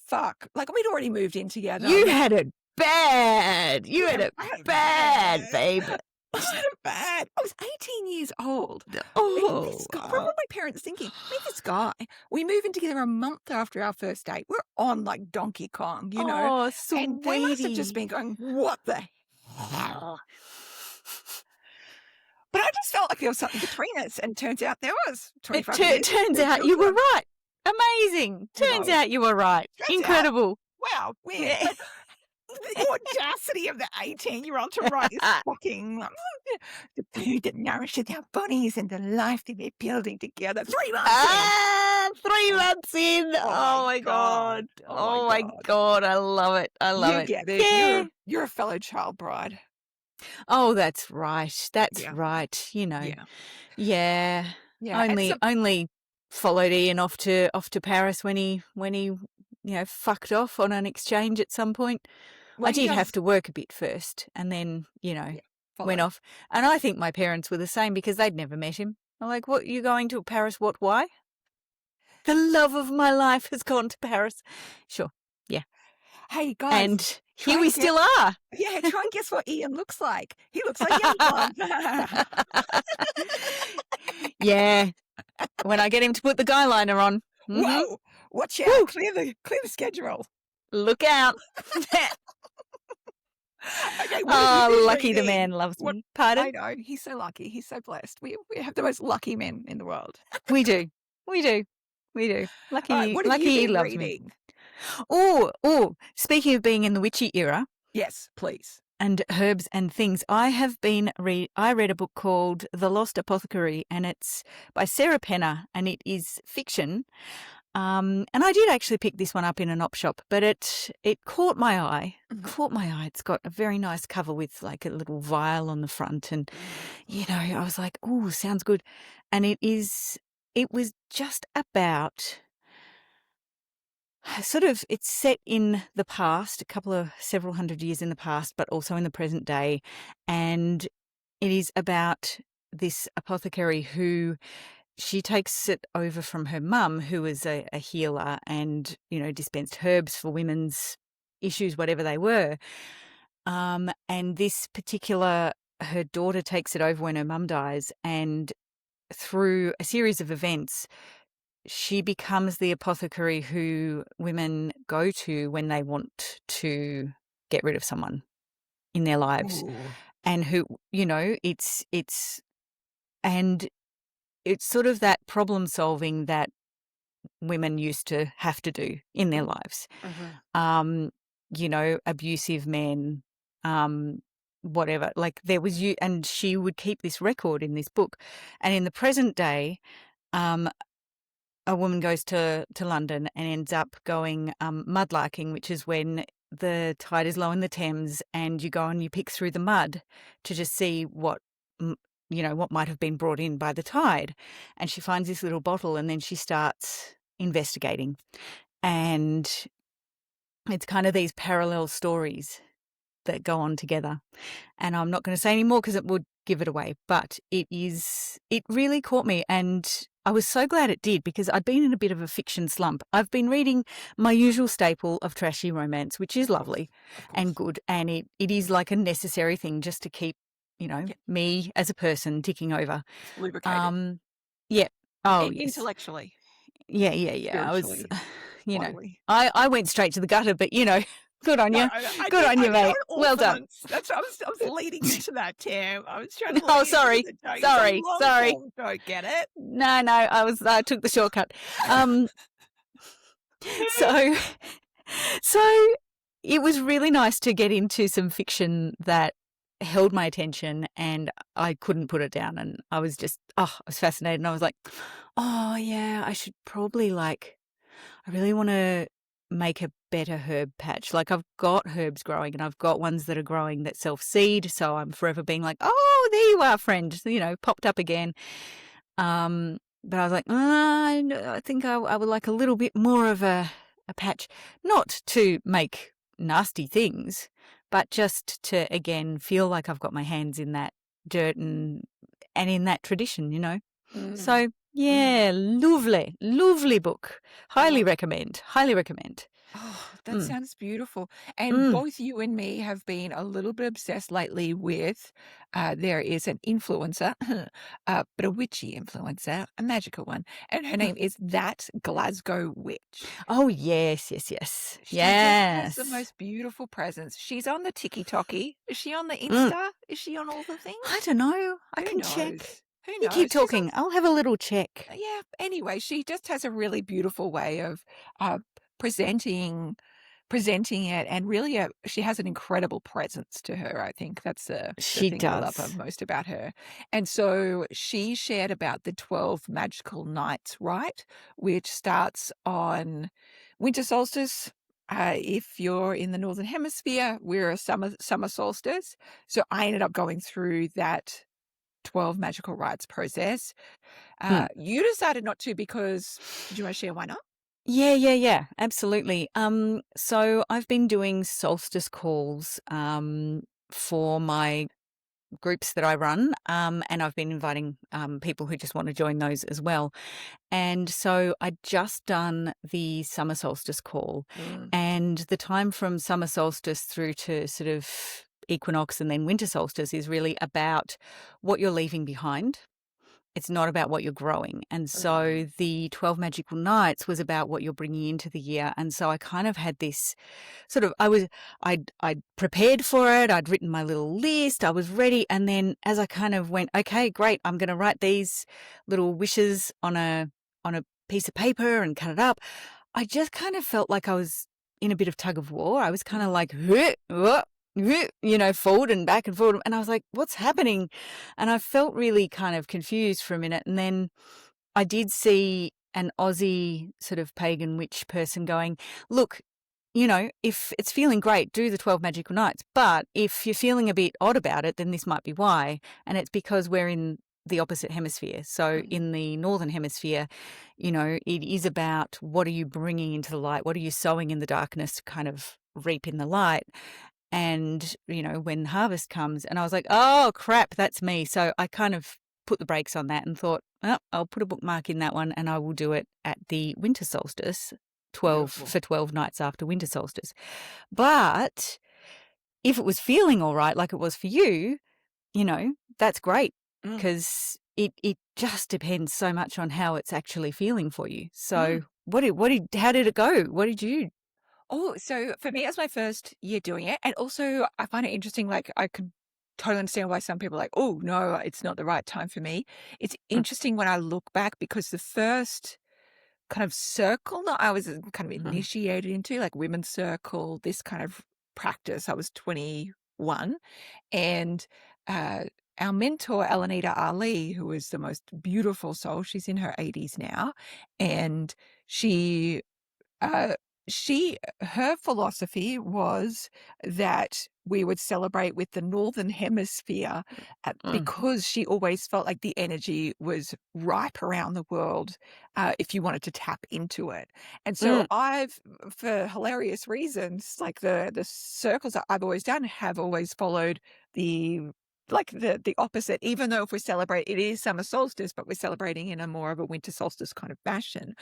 "Fuck!" Like we'd already moved in together. You had it bad. You had Yeah, it I had it bad, bad. babe. I had it bad. I was 18 years old. Oh, This guy, what were my parents thinking? Meet this guy. We move in together a month after our first date. We're on like Donkey Kong, you know? oh, And they must have just sweetie. been going, what the hell? But I just felt like there was something between us, and turns out there was. It 25 years. turns We're out still you were together. right. Amazing. Turns No. out you were right. Turns out- Incredible. Wow, weird. But the audacity of the 18-year-old to write this fucking the food that nourishes our bodies and the life that we're building together. 3 months in. 3 months in. Oh my God. Oh my God. I love it. I love You it. get it. Yeah. You're a fellow child bride. Oh, that's right. That's Yeah. right. You know. Yeah. Yeah. Yeah. And Only followed Ian off to Paris when he fucked off on an exchange at some point. well, I he did does have to work a bit first, and then follow. went off. And I think my parents were the same because they'd never met him. I'm like, what? You going to Paris? What? Why? The love of my life has gone to Paris. Sure. Yeah. Hey, guys. And try here we and guess- still are. Yeah, try and guess what Ian looks like. He looks like young one. Yeah. When I get him to put the guy liner on. Mhm. Whoa! Watch out! Woo. Clear the schedule. Look out. Okay, what have you Oh, been lucky the reading? man loves What- me. I Pardon? know, he's so lucky. He's so blessed. We have the most lucky men in the world. We do. We do. We do. Lucky, All right, what have lucky you he been loves me. reading? Oh, speaking of being in the witchy era Yes, please. and herbs and things, I read a book called The Lost Apothecary, and it's by Sarah Penner, and it is fiction. And I did actually pick this one up in an op shop, but it caught my eye. It's got a very nice cover with like a little vial on the front, and I was like, oh, sounds good. And it was just about it's set in the past, several hundred years in the past, but also in the present day. And it is about this apothecary who she takes it over from her mum, who was a healer and, dispensed herbs for women's issues, whatever they were. And this particular, her daughter takes it over when her mum dies, and through a series of events, she becomes the apothecary who women go to when they want to get rid of someone in their lives. Ooh. And who, it's sort of that problem solving that women used to have to do in their lives. Abusive men, whatever. Like there was and she would keep this record in this book. And in the present day, a woman goes to London and ends up going mudlarking, which is when the tide is low in the Thames and you go and you pick through the mud to just see what might have been brought in by the tide. And she finds this little bottle, and then she starts investigating. And it's kind of these parallel stories that go on together. And I'm not going to say any more because it would give it away, but it really caught me, and I was so glad it did, because I'd been in a bit of a fiction slump. I've been reading my usual staple of trashy romance, which is lovely and good, and it is like a necessary thing just to keep me as a person ticking over. Lubricated. Yeah. Oh, yes. Intellectually. Yeah. I was, Bodily. I went straight to the gutter, but good on you. No, Good on you, mate. Well done. That's what I was leading into that, Tam. I was trying to. Oh, sorry. Sorry. Don't get it. No, I took the shortcut. So it was really nice to get into some fiction that held my attention and I couldn't put it down. And I was just, I was fascinated. And I was like, oh, yeah, I should probably I really want to make a better herb patch. Like I've got herbs growing and I've got ones that are growing that self-seed. So I'm forever being like, oh, there you are, friend, popped up again. But I was like, I think I would like a little bit more of a patch, not to make nasty things, but just to, again, feel like I've got my hands in that dirt and in that tradition, Mm, So, mm. yeah, lovely book. Highly Oh, recommend. Highly recommend. oh, that Mm, sounds beautiful. And mm. both you and me have been a little bit obsessed lately with there is an influencer, but a witchy influencer, a magical one. And her name is That Glasgow Witch. Oh, yes. She just has the Yes. most beautiful presence. She's on the TikToky. Is she on the Mm. Insta? Is she on all the I things? don't know. I Who can check. knows? Who You keep knows? She's on. talking. I'll have a little check. Yeah. Anyway, she just has a really beautiful way of uh, presenting it, and really she has an incredible presence to her. I think that's the She thing I love does. most about her. And so she shared about the 12 magical nights, right, which starts on winter solstice. If you're in the northern hemisphere, we're a summer solstice. So I ended up going through that 12 magical rites process. Mm. You decided not to because, do you want to share why not? Yeah, absolutely. So I've been doing solstice calls for my groups that I run, and I've been inviting people who just want to join those as well. And so I'd just done the summer solstice call, Mm, and the time from summer solstice through to sort of equinox and then winter solstice is really about what you're leaving behind. It's not about what you're growing. And mm, so the 12 magical nights was about what you're bringing into the year. And so I kind of had this sort of, I'd prepared for it. I'd written my little list. I was ready. And then as I kind of went, okay, great, I'm going to write these little wishes on a piece of paper and cut it up. I just kind of felt like I was in a bit of tug of war. I was kind of mm. like, forward and back and forward. And I was like, what's happening? And I felt really kind of confused for a minute. And then I did see an Aussie sort of pagan witch person going, look, if it's feeling great, do the 12 magical nights. But if you're feeling a bit odd about it, then this might be why. And it's because we're in the opposite hemisphere. So Mm, in the northern hemisphere, it is about what are you bringing into the light? What are you sowing in the darkness to kind of reap in the light? And, when harvest comes, and I was like, oh, crap, that's me. So I kind of put the brakes on that and thought, oh, I'll put a bookmark in that one and I will do it at the winter solstice, beautiful. 12 nights after winter solstice. But if it was feeling all right, like it was for you, that's great Mm, because it just depends so much on how it's actually feeling for you. mm. So how did it go? What did you? Oh, so for me, it was my first year doing it. And also, I find it interesting. Like, I could totally understand why some people are like, oh, no, it's not the right time for me. It's Mm, interesting when I look back because the first kind of circle that I was kind of mm, initiated into, like women's circle, this kind of practice, I was 21. And uh, our mentor, Elenita Ali, who is the most beautiful soul, she's in her 80s now. And she uh, her philosophy was that we would celebrate with the Northern Hemisphere mm, because she always felt like the energy was ripe around the world if you wanted to tap into it. And so mm, I've, for hilarious reasons, like the circles that I've always done have always followed the the opposite, even though if we celebrate, it is summer solstice, but we're celebrating in a more of a winter solstice kind of fashion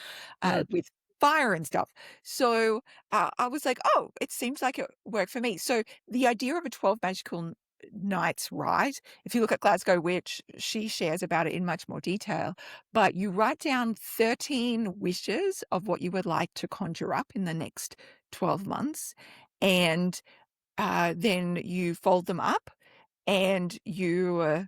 mm, with fire and stuff. So I was like, oh, it seems like it worked for me. So the idea of a 12 magical nights, right? If you look at Glasgow Witch, she shares about it in much more detail. But you write down 13 wishes of what you would like to conjure up in the next 12 months. And then you fold them up and you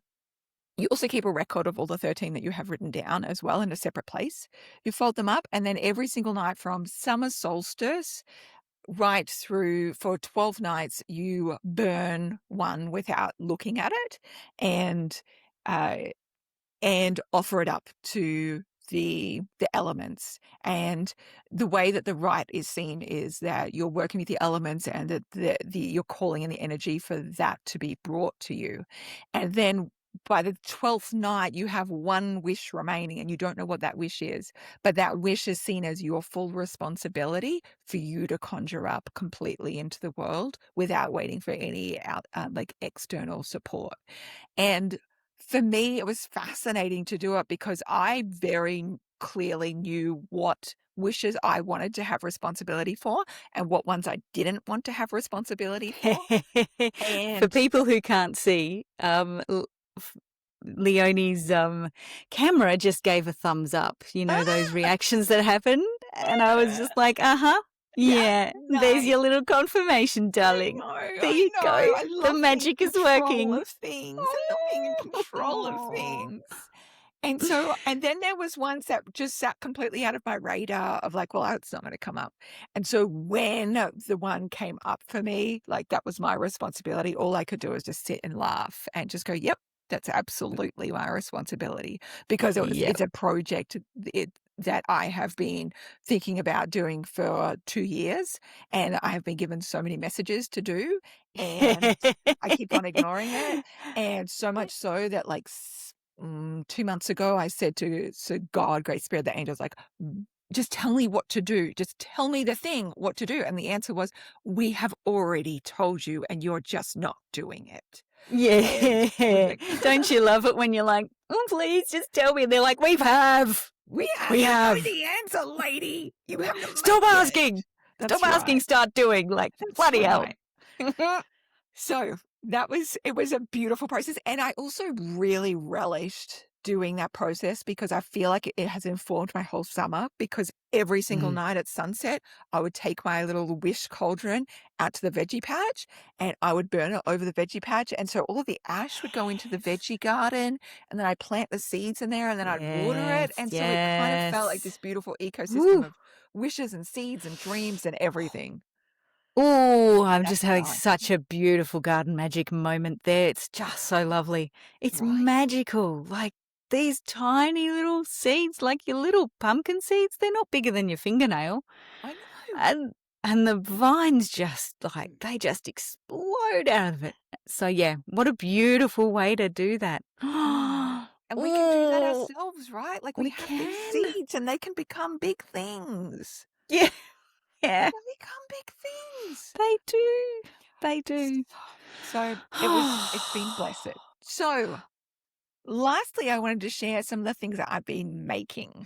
also keep a record of all the 13 that you have written down as well in a separate place. You fold them up, and then every single night from summer solstice right through for 12 nights, you burn one without looking at it and uh, offer it up to the elements. And the way that the rite is seen is that you're working with the elements and that you're calling in the energy for that to be brought to you. And then by the 12th night, you have one wish remaining and you don't know what that wish is, but that wish is seen as your full responsibility for you to conjure up completely into the world without waiting for any external support. And for me, it was fascinating to do it because I very clearly knew what wishes I wanted to have responsibility for and what ones I didn't want to have responsibility for. For And people who can't see, Leonie's camera just gave a thumbs up. You know, those reactions that happen. And I was just like, yeah, there's your little confirmation, darling. There you go. I love The magic is working. of things. I love being in control of things. And so, and then there was ones that just sat completely out of my radar of like, well, it's not going to come up. And so when the one came up for me, like that was my responsibility. All I could do was just sit and laugh and just go, yep, that's absolutely my responsibility because it's a project that I have been thinking about doing for 2 years, and I have been given so many messages to do, and I keep on ignoring it. And so much so that 2 months ago, I said to God, Great Spirit, the angels, like, just tell me what to do. Just tell me the thing, what to do. And the answer was, we have already told you and you're just not doing it. Yeah. Don't you love it when you're like, oh, please just tell me. And they're like, we have. We have the answer, lady. You have to stop asking. Stop asking, right. Start doing. Like, bloody hell. So it was a beautiful process. And I also really relished doing that process because I feel like it has informed my whole summer because every single night at sunset, I would take my little wish cauldron out to the veggie patch and I would burn it over the veggie patch. And so all of the ash would go into the veggie garden and then I'd plant the seeds in there and then I'd water it. And so it kind of felt like this beautiful ecosystem of wishes and seeds and dreams and everything. Oh, I'm just having such a beautiful garden magic moment there. It's just so lovely. It's magical. Like these tiny little seeds, like your little pumpkin seeds, they're not bigger than your fingernail. I know. And the vines just they just explode out of it. So yeah, what a beautiful way to do that. And we can do that ourselves, right? Like we have these seeds and they can become big things. Yeah. Yeah. They can become big things. They do. They do. So it's been blessed. So lastly, I wanted to share some of the things that I've been making.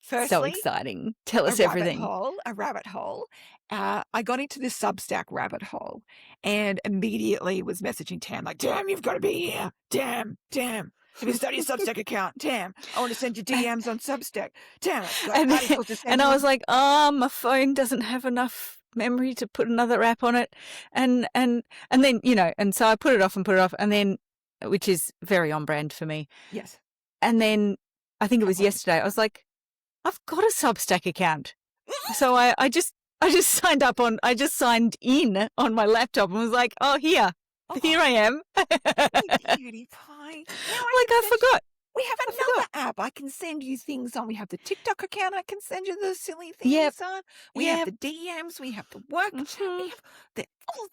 Firstly, so exciting. Tell us everything. A rabbit hole. I got into this Substack rabbit hole and immediately was messaging Tam like, damn, you've got to be here. Damn. Have you started your Substack account? Damn, I want to send you DMs on Substack. Damn it. And I was like, my phone doesn't have enough memory to put another app on it. And then, and so I put it off, and then, which is very on brand for me. Yes. And then I think it was yesterday, I was like, I've got a Substack account. So I just signed in on my laptop and was like, oh, here I am. Cutie pie. I forgot. We have another app I can send you things on. We have the TikTok account I can send you the silly things on. We have the DMs. We have the work chat. We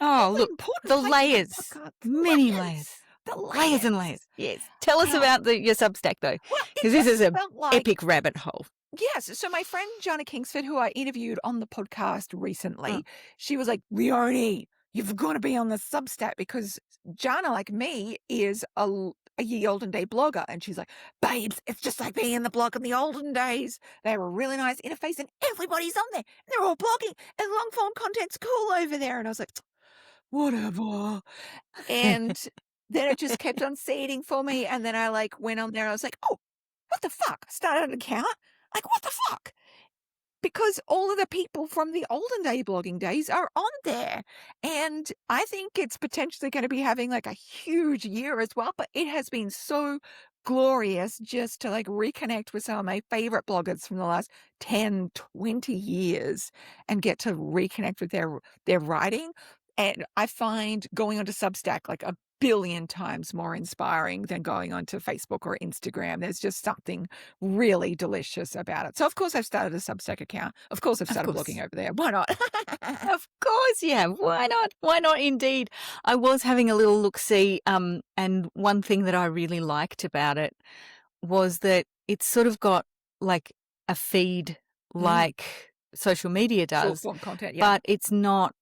have the layers. Many layers. The layers and layers. Yes. Tell us about your Substack, though, because this is an epic rabbit hole. Yes. So my friend Jana Kingsford, who I interviewed on the podcast recently, she was like, Leonie, you've got to be on the Substack because Jana, like me, is a ye olden day blogger. And she's like, babes, it's just like being in the blog in the olden days. They have a really nice interface and everybody's on there. And they're all blogging and long form content's cool over there. And I was like, whatever. And then it just kept on seeding for me. And then I went on there and I was like, oh, what the fuck? I started an account. Like, what the fuck? Because all of the people from the olden day blogging days are on there. And I think it's potentially going to be having a huge year as well. But it has been so glorious just to like reconnect with some of my favorite bloggers from the last 10, 20 years and get to reconnect with their writing. And I find going onto Substack like a billion times more inspiring than going onto Facebook or Instagram. There's just something really delicious about it. So of course I've started a Substack account. Of course I've Of started course. blogging over there. Why not? Of course, yeah. Why not? Why not indeed? I was having a little look-see, and one thing that I really liked about it was that it's sort of got like a feed like social media Short does, form content. Yeah. but it's not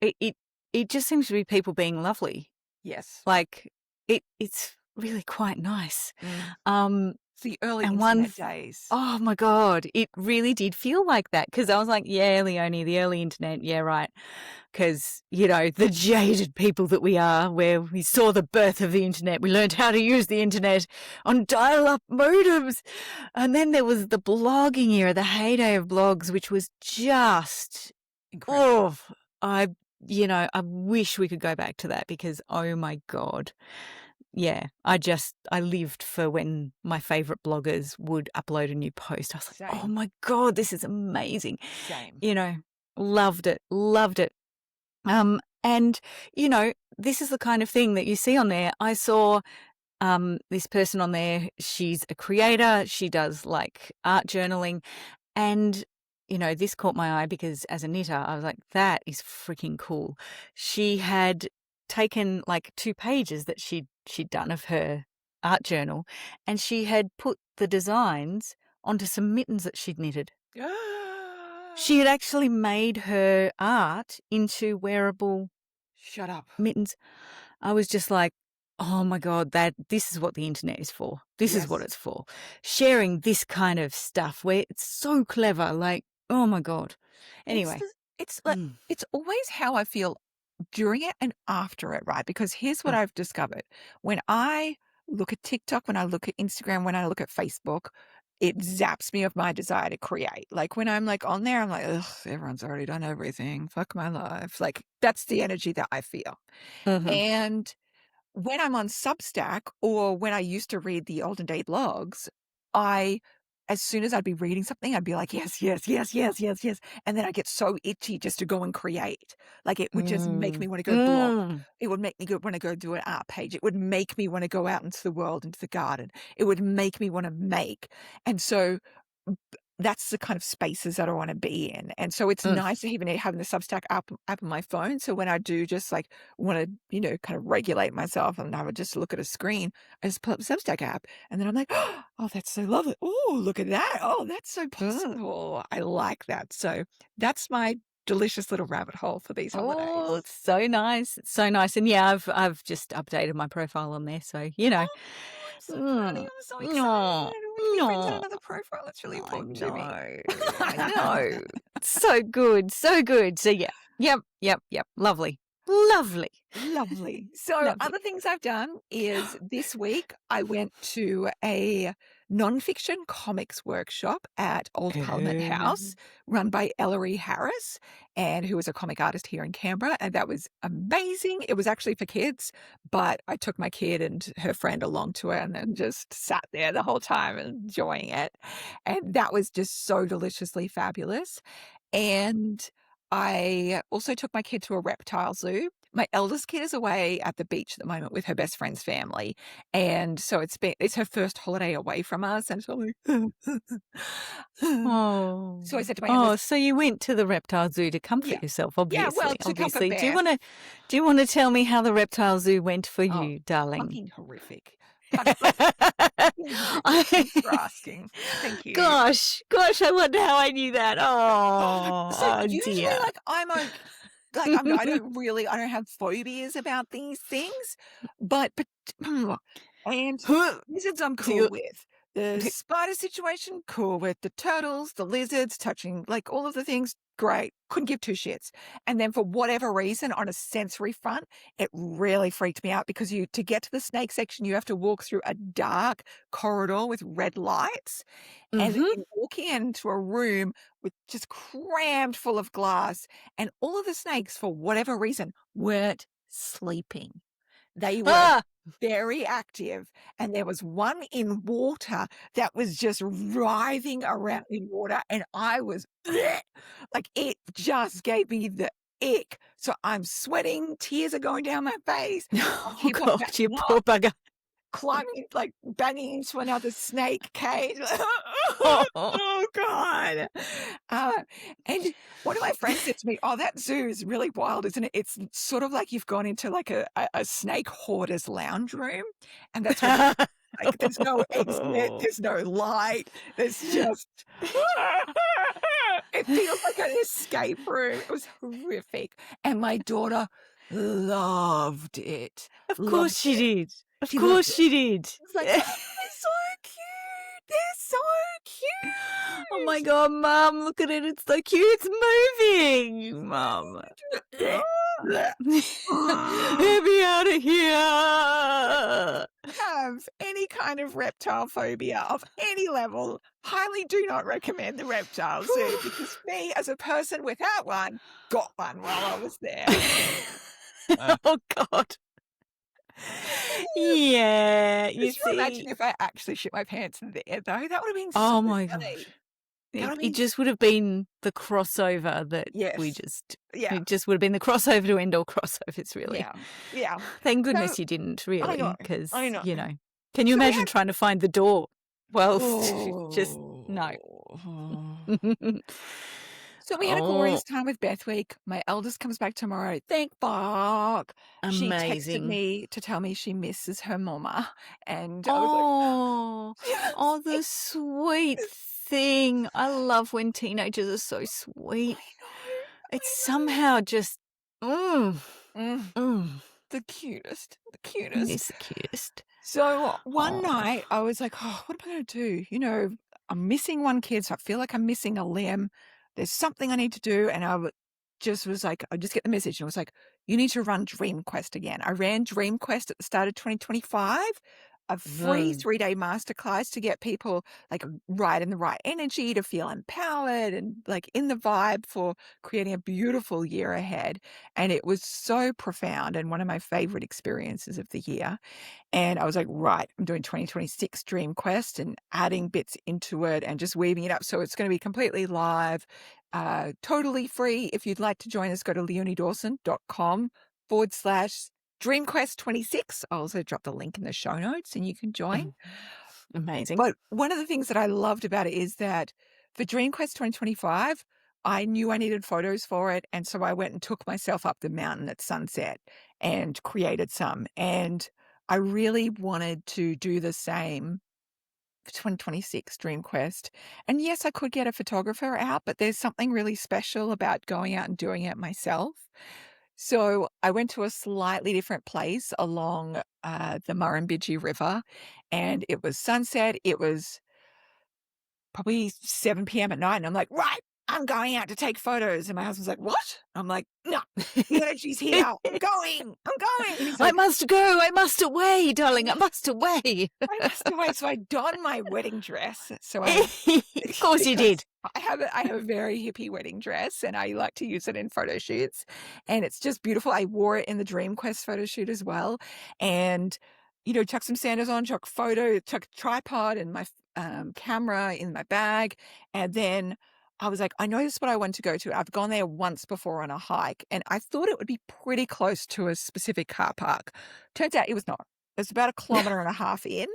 it just seems to be people being lovely. Yes. Like it's really quite nice. It's the early And internet days. Oh my God, it really did feel like that because I was like, yeah, Leonie, the early internet, yeah, right. Because, you know, the jaded people that we are, where we saw the birth of the internet, we learned how to use the internet on dial-up modems. And then there was the blogging era, the heyday of blogs, which was just, Incredible. I wish we could go back to that because, oh my God. Yeah, I lived for when my favorite bloggers would upload a new post. I was like, oh Same. my God, this is amazing. Same. You know, loved it. And, you know, this is the kind of thing that you see on there. I saw this person on there. She's a creator. She does like art journaling. And, you know, this caught my eye because as a knitter, I was like, that is freaking cool. She had taken like 2 pages that she'd done of her art journal, and she had put the designs onto some mittens that she'd knitted. She had actually made her art into wearable Shut up. mittens. I was just like, oh my God, this is what the internet is for. This is what Yes. it's for. Sharing this kind of stuff where it's so clever. Like, oh my God. Anyway. It's like it's always how I feel during it and after it, right? Because here's what I've discovered. When I look at TikTok, when I look at Instagram, when I look at Facebook, it zaps me of my desire to create. Like when I'm like on there, I'm like, ugh, everyone's already done everything. Fuck my life. Like that's the energy that I feel. And when I'm on Substack or when I used to read the olden day blogs, as soon as I'd be reading something, I'd be like, yes, yes, yes, yes, yes, yes. And then I get so itchy just to go and create. Like it would just make me want to go blog. It would make me want to go do an art page. It would make me want to go out into the world, into the garden. It would make me want to make. And so that's the kind of spaces that I want to be in. And so it's nice to even having the Substack app on my phone. So when I do just like want to, you know, kind of regulate myself and I would just look at a screen, I just pull up the Substack app and then I'm like, oh, that's so lovely. Oh, look at that. Oh, that's so possible. I like that. So that's my delicious little rabbit hole for these holidays. Oh, it's so nice. It's so nice. And yeah, I've just updated my profile on there. So, you know. I'm so proud of you. I'm so excited. When your friends had another profile, that's really important to me. I know. So good. So good. So yeah. Yep. Lovely. Lovely. So other things I've done is this week I went to a nonfiction comics workshop at Old Parliament House run by Ellery Harris, and who is a comic artist here in Canberra. And that was amazing. It was actually for kids, but I took my kid and her friend along to it and then just sat there the whole time enjoying it. And that was just so deliciously fabulous. And I also took my kid to a reptile zoo. My eldest kid is away at the beach at the moment with her best friend's family. And so it's her first holiday away from us. And so I'm like, Oh. So I said to my eldest, so you went to the reptile zoo to comfort yourself, obviously. Yeah, well, to comfort Do you want to tell me how the reptile zoo went for you, darling? Fucking horrific. Thanks for asking. Thank you. Gosh, I wonder how I knew that. Oh, usually, dear. like I'm okay. Like I don't have phobias about these things, but and lizards I'm cool with. The spider situation, cool with. The turtles, the lizards, touching like all of the things, great. Couldn't give two shits. And then for whatever reason, on a sensory front, it really freaked me out because to get to the snake section, you have to walk through a dark corridor with red lights. And then you walk into a room with just crammed full of glass. And all of the snakes, for whatever reason, weren't sleeping. They were very active, and there was one in water that was just writhing around in water, and I was like, it just gave me the ick. So I'm sweating, tears are going down my face. I Oh, keep on God, you backing poor up, bugger. climbing, like banging into another snake cage. Oh. Oh, God. And one of my friends said to me, oh, that zoo is really wild, isn't it? It's sort of like you've gone into like a snake hoarder's lounge room. And that's what, like, there's no exit, there's no light, there's just, it feels like an escape room. It was horrific. And my daughter loved it. Of Loved course she it. did. Of She loved course it. she did. It's like, oh, they're so cute. They're so cute. Oh my God, Mum, look at it. It's so cute. It's moving, Mum. Get me out of here. Have any kind of reptile phobia of any level, highly do not recommend the reptile zoo, because me, as a person without one, got one while I was there. Oh, God. Yeah, you Just imagine see. if I actually shit my pants there, though. That would have been Oh so my funny. gosh. That would It be just would have been the crossover that we yes. just, Yeah. it just would have been the crossover to end all crossovers, really. Yeah. Yeah. Thank goodness So you didn't, I really, know. because, I know. you know, can you So we imagine had trying to find the door? Well, just no. So we had a Oh, glorious time with Beth Week. My eldest comes back tomorrow. Thank fuck. She texted amazing. me to tell me she misses her mama. And I was like, Oh, yes. oh, the sweet thing. I love when teenagers are so sweet. It's somehow just, Mm, the the cutest. The cutest. It's the cutest. So one Oh. night I was like, oh, what am I going to do? You know, I'm missing one kid, so I feel like I'm missing a limb. There's something I need to do. And just was like, I just get the message. And it was like, you need to run Dream Quest again. I ran Dream Quest at the start of 2025, a free 3-day masterclass to get people like right in the right energy, to feel empowered and like in the vibe for creating a beautiful year ahead. And it was so profound and one of my favorite experiences of the year. And I was like, right, I'm doing 2026 Dream Quest and adding bits into it and just weaving it up. So it's going to be completely live, totally free. If you'd like to join us, go to leoniedawson.com/DreamQuest26. I'll also drop the link in the show notes and you can join. Amazing. But one of the things that I loved about it is that for Dream Quest 2025, I knew I needed photos for it. And so I went and took myself up the mountain at sunset and created some. And I really wanted to do the same for 2026 Dream Quest. And yes, I could get a photographer out, but there's something really special about going out and doing it myself. So I went to a slightly different place along the Murrumbidgee River, and it was sunset. It was probably 7 p.m. at night, and I'm like, right, I'm going out to take photos. And my husband's like, what? I'm like, no, the energy's here. I'm going. And he's I like, must go. I must away, darling. I must away. I must away. So I donned my wedding dress. So Of course you did. I have a very hippie wedding dress, and I like to use it in photo shoots, and it's just beautiful. I wore it in the Dream Quest photo shoot as well, and chuck some sandals on, chuck a tripod and my camera in my bag, and then I was like, I know this is what I want to go to. I've gone there once before on a hike, and I thought it would be pretty close to a specific car park. Turns out it was not. It's about 1.5 kilometers in,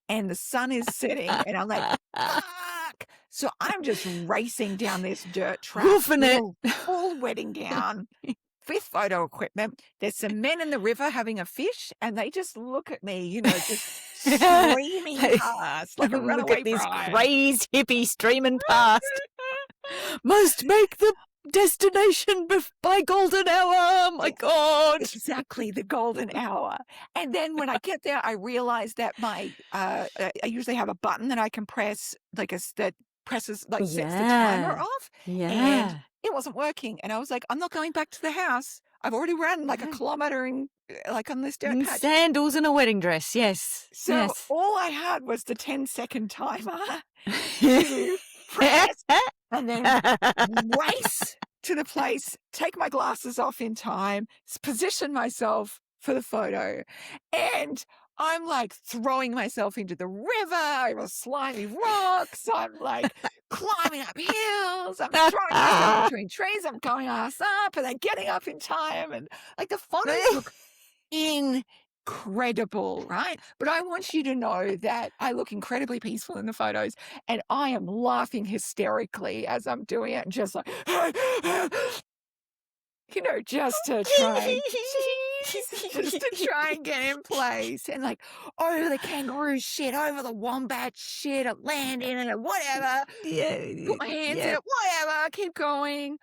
and the sun is setting, and I'm like, fuck! So I'm just racing down this dirt track, Hoofing it. full wedding gown, with photo equipment. There's some men in the river having a fish, and they just look at me, just streaming past like a Look runaway at this bride. crazed hippie streaming past. Must make the destination by golden hour. Oh my God. Exactly, the golden hour. And then when I get there, I realize that my I usually have a button that I can press, that presses, sets the timer off. Yeah. And it wasn't working. And I was like, I'm not going back to the house. I've already run like 1 kilometer on this dirt In patch. sandals and a wedding dress. Yes. So yes. all I had was the 10-second timer to press and then race to the place, take my glasses off in time, position myself for the photo. And I'm like throwing myself into the river over slimy rocks. I'm like climbing up hills. I'm throwing myself between trees. I'm going ass up and then getting up in time. And like the photos look incredible, right? But I want you to know that I look incredibly peaceful in the photos and I am laughing hysterically as I'm doing it, just like, just to try just to try and get in place, and like over the kangaroo shit, over the wombat shit, I land in it, whatever. Put my hands in it, whatever. Keep going.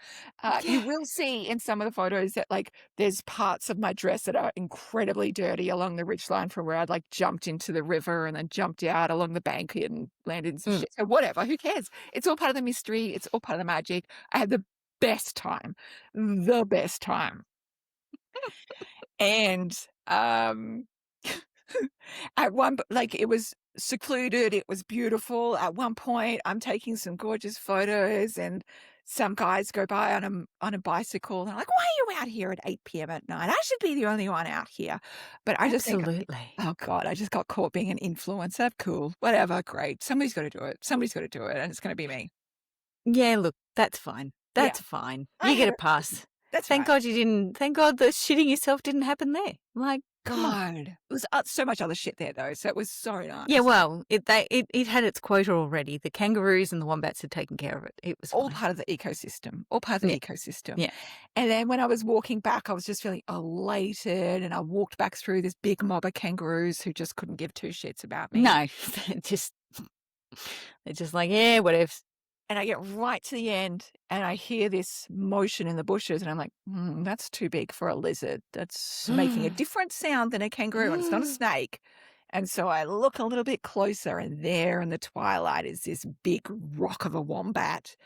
You will see in some of the photos that like there's parts of my dress that are incredibly dirty along the ridgeline from where I'd like jumped into the river and then jumped out along the bank and landed in some shit. So whatever, who cares? It's all part of the mystery. It's all part of the magic. I had the best time. And at one, like it was secluded, it was beautiful. At one point, I'm taking some gorgeous photos, and some guys go by on a bicycle. And I'm like, "Why are you out here at 8 p.m. at night? I should be the only one out here." But I just think, Absolutely. oh God, I just got caught being an influencer. Cool, whatever, great. Somebody's got to do it. Somebody's got to do it, and it's going to be me. Yeah, look, that's fine. That's fine. You get a pass. Thank God you didn't. Thank God the shitting yourself didn't happen there. Like, come on. God, it was so much other shit there though, so it was so nice. Yeah, well, it had its quota already. The kangaroos and the wombats had taken care of it. It was all fine. part of the ecosystem. All part of the ecosystem. Yeah. And then when I was walking back, I was just feeling elated, and I walked back through this big mob of kangaroos who just couldn't give two shits about me. No, they're just like, yeah, whatever. And I get right to the end and I hear this motion in the bushes, and I'm like, that's too big for a lizard. That's making a different sound than a kangaroo, and it's not a snake. And so I look a little bit closer, and there in the twilight is this big rock of a wombat.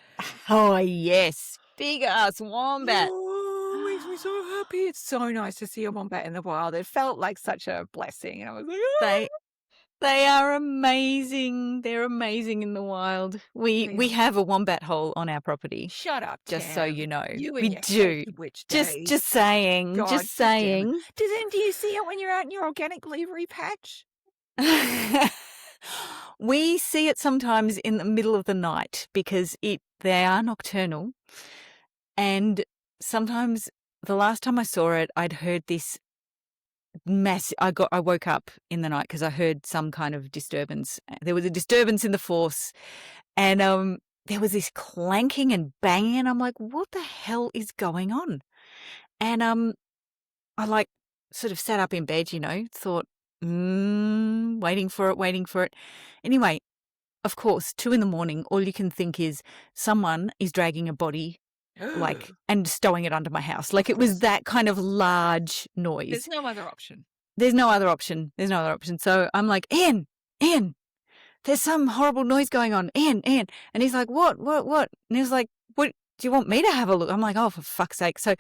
Oh, yes. Big ass wombat. Oh, it makes me so happy. It's so nice to see a wombat in the wild. It felt like such a blessing. And I was like, oh. They are amazing. They're amazing in the wild. We have a wombat hole on our property. Shut up, just Tam. so you know. We do. Just saying. God, just saying. Do you see it when you're out in your organic leavery patch? We see it sometimes in the middle of the night because they are nocturnal. And sometimes the last time I saw it, I'd heard this massive. I woke up in the night because I heard some kind of disturbance. There was a disturbance in the force, and there was this clanking and banging, and I'm like, what the hell is going on? And I like sort of sat up in bed, thought, waiting for it. Anyway, of course, 2 a.m, all you can think is someone is dragging a body and stowing it under my house. Like, it was that kind of large noise. There's no other option. So I'm like, Ian, there's some horrible noise going on. Ian. And he's like, what? And he was like, what, do you want me to have a look? I'm like, oh, for fuck's sake. So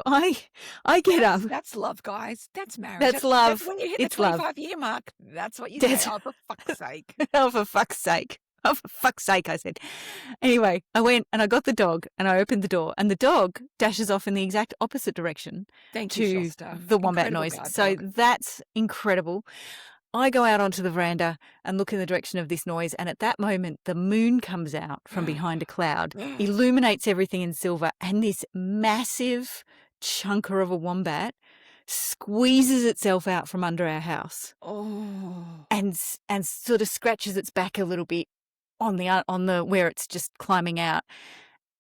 I get up. That's love, guys. That's marriage. That's love. When you hit it's the 25-year mark, that's what you say. Oh, for fuck's sake. Oh, for fuck's sake. Oh, for fuck's sake, I said. Anyway, I went and I got the dog and I opened the door, and the dog dashes off in the exact opposite direction to the wombat noise. So that's incredible. I go out onto the veranda and look in the direction of this noise, and at that moment, the moon comes out from behind a cloud, illuminates everything in silver, and this massive chunker of a wombat squeezes itself out from under our house. And sort of scratches its back a little bit on the where it's just climbing out.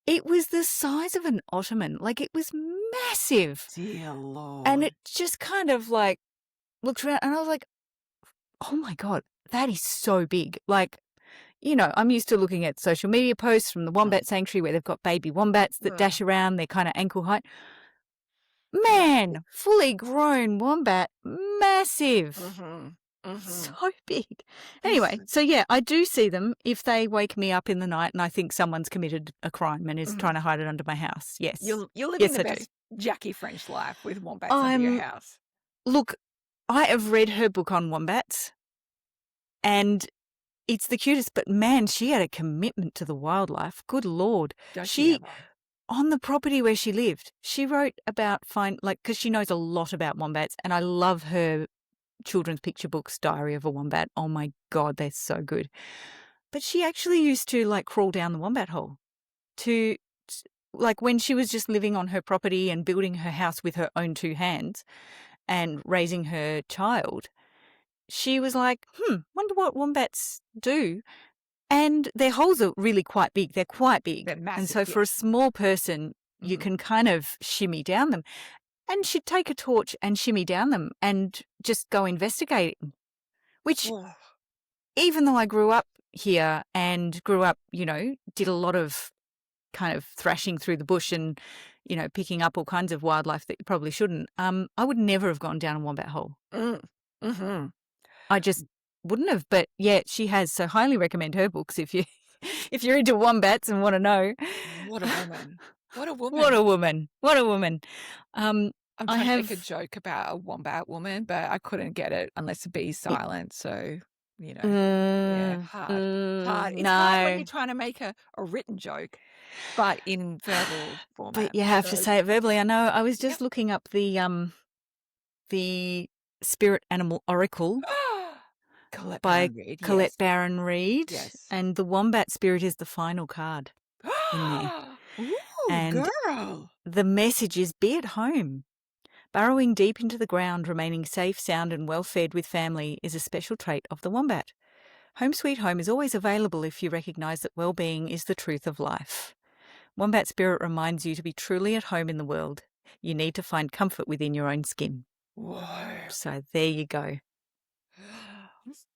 It was the size of an ottoman. Like, it was massive. Dear Lord. And it just kind of like looked around, and I was like, oh my God, that is so big. Like, I'm used to looking at social media posts from the Wombat Sanctuary where they've got baby wombats that dash around. They're kind of ankle height. Man, fully grown wombat, massive. So big. Anyway, so yeah, I do see them if they wake me up in the night and I think someone's committed a crime and is trying to hide it under my house. Yes. You're living the best Jackie French life with wombats under your house. Look, I have read her book on wombats, and it's the cutest, but man, she had a commitment to the wildlife. Good Lord. Does she ever? on the property where she lived. She wrote about because she knows a lot about wombats, and I love her children's picture books, Diary of a Wombat. Oh my God, they're so good. But she actually used to like crawl down the wombat hole to like when she was just living on her property and building her house with her own two hands and raising her child. She was like, wonder what wombats do. And their holes are really quite big. They're quite big. They're massive, and so for a small person, you can kind of shimmy down them. And she'd take a torch and shimmy down them and just go investigating, which even though I grew up here and grew up, did a lot of kind of thrashing through the bush and, picking up all kinds of wildlife that you probably shouldn't, I would never have gone down a wombat hole. Mm-hmm. I just wouldn't have. But yeah, she has. So highly recommend her books if you're into wombats and want to know. What a woman. What a woman. What a woman. What a woman. I'm trying to make a joke about a wombat woman, but I couldn't get it unless the B's silent. So, yeah, hard. It's hard when you're trying to make a written joke, but in verbal format. But you have to say it verbally. I know. I was just looking up the Spirit Animal Oracle by Colette Baron Reid. Yes. And the wombat spirit is the final card in there. Ooh, and girl. The message is be at home. Burrowing deep into the ground, remaining safe, sound and well fed with family is a special trait of the wombat. Home sweet home is always available if you recognise that well-being is the truth of life. Wombat spirit reminds you to be truly at home in the world. You need to find comfort within your own skin. Whoa. So there you go.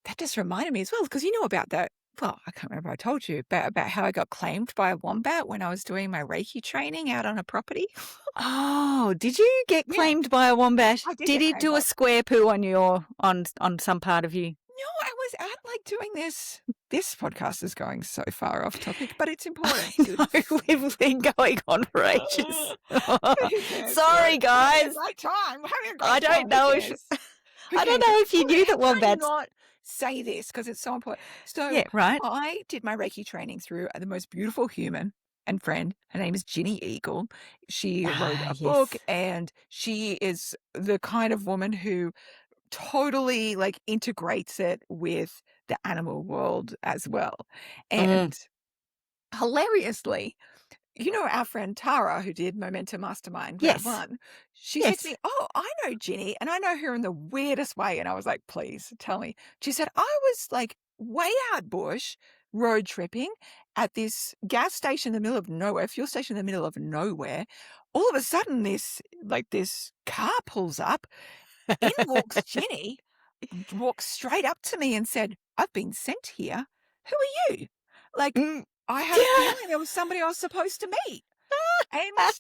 That just reminded me as well, because you know about that. Well, I can't remember. I told you about how I got claimed by a wombat when I was doing my Reiki training out on a property. Oh, did you get claimed by a wombat? I did Did get it claimed do by- a square poo on some part of you? No, I was out like doing this. This podcast is going so far off topic, but it's important. I know, we've been going on for ages. Sorry, Having guys. a great time. Having a great I don't time. know Who if cares? I don't know if you knew that How can I wombats. not say this because it's so important. So Yeah, right. I did my Reiki training through the most beautiful human and friend. Her name is Ginny Eagle. She wrote a book, and she is the kind of woman who totally like integrates it with the animal world as well. And hilariously, our friend Tara, who did Momentum Mastermind Grad Yes. 1, she said to me, "Oh, I know Ginny, and I know her in the weirdest way." And I was like, "Please tell me." She said, "I was like way out bush road tripping at this gas station in the middle of nowhere, fuel station in the middle of nowhere. All of a sudden, this car pulls up. In walks Ginny, walks straight up to me and said, 'I've been sent here. Who are you?' Like, I had a feeling there was somebody I was supposed to meet." And I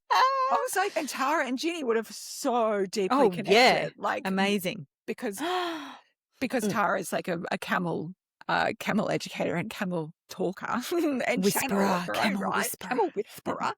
was like, and Tara and Ginny would have so deeply connected. Yeah. Like, Amazing. because Tara is like a camel educator and camel talker and Whisperer, channel of her own camel right, whisperer. camel whisperer.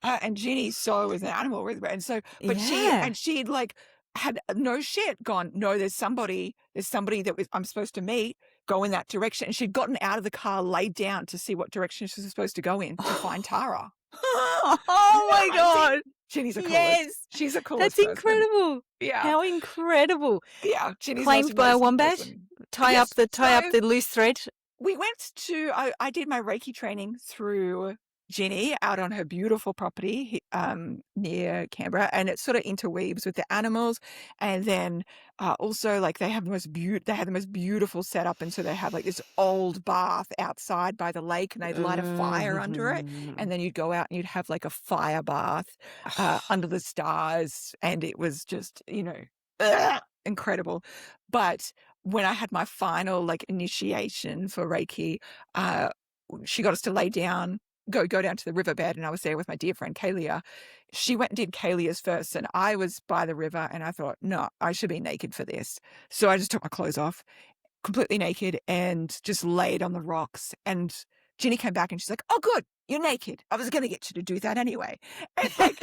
And Ginny so is an animal whisperer. And so, but Yeah. she'd like had no shit gone, "No, there's somebody that I'm supposed to meet. Go in that direction." And she'd gotten out of the car, laid down to see what direction she was supposed to go in to find Tara. Oh my God. Ginny's a coolest. Yes. She's a coolest. That's person. incredible. Yeah. How incredible. Yeah. Ginny's Claimed by a wombat? Tie Yes, up the loose thread. We went to, I did my Reiki training through Ginny out on her beautiful property near Canberra, and it sort of interweaves with the animals. And then also like they had the most beautiful setup, and so they have like this old bath outside by the lake, and they'd light a fire under it, and then you'd go out and you'd have like a fire bath under the stars, and it was just incredible. But when I had my final like initiation for Reiki, she got us to lay down, go down to the riverbed, and I was there with my dear friend Kalia. She went and did Kalia's first, and I was by the river, and I thought, no, I should be naked for this. So I just took my clothes off, completely naked, and just laid on the rocks. And Ginny came back and she's like, "Oh, good, you're naked. I was going to get you to do that anyway." And like,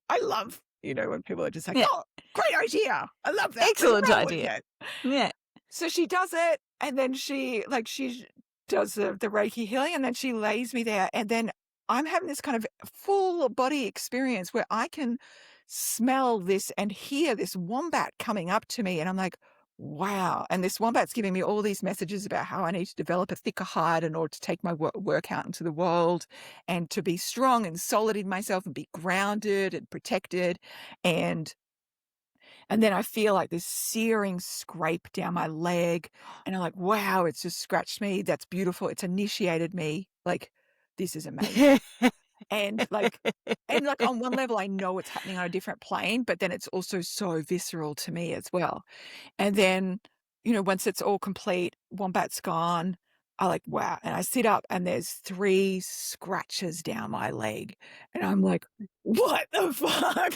I love, when people are just like, "Oh, great idea. I love that. Excellent Roll with idea." it." Yeah. So she does it, and then she does the Reiki healing, and then she lays me there, and then I'm having this kind of full body experience where I can smell this and hear this wombat coming up to me. And I'm like, wow. And this wombat's giving me all these messages about how I need to develop a thicker hide in order to take my work out into the world and to be strong and solid in myself and be grounded and protected. And then I feel like this searing scrape down my leg. And I'm like, wow, it's just scratched me. That's beautiful. It's initiated me. Like, this is amazing. And like on one level, I know it's happening on a different plane, but then it's also so visceral to me as well. And then, once it's all complete, wombat's gone. I like, wow. And I sit up and there's 3 scratches down my leg. And I'm like, what the fuck?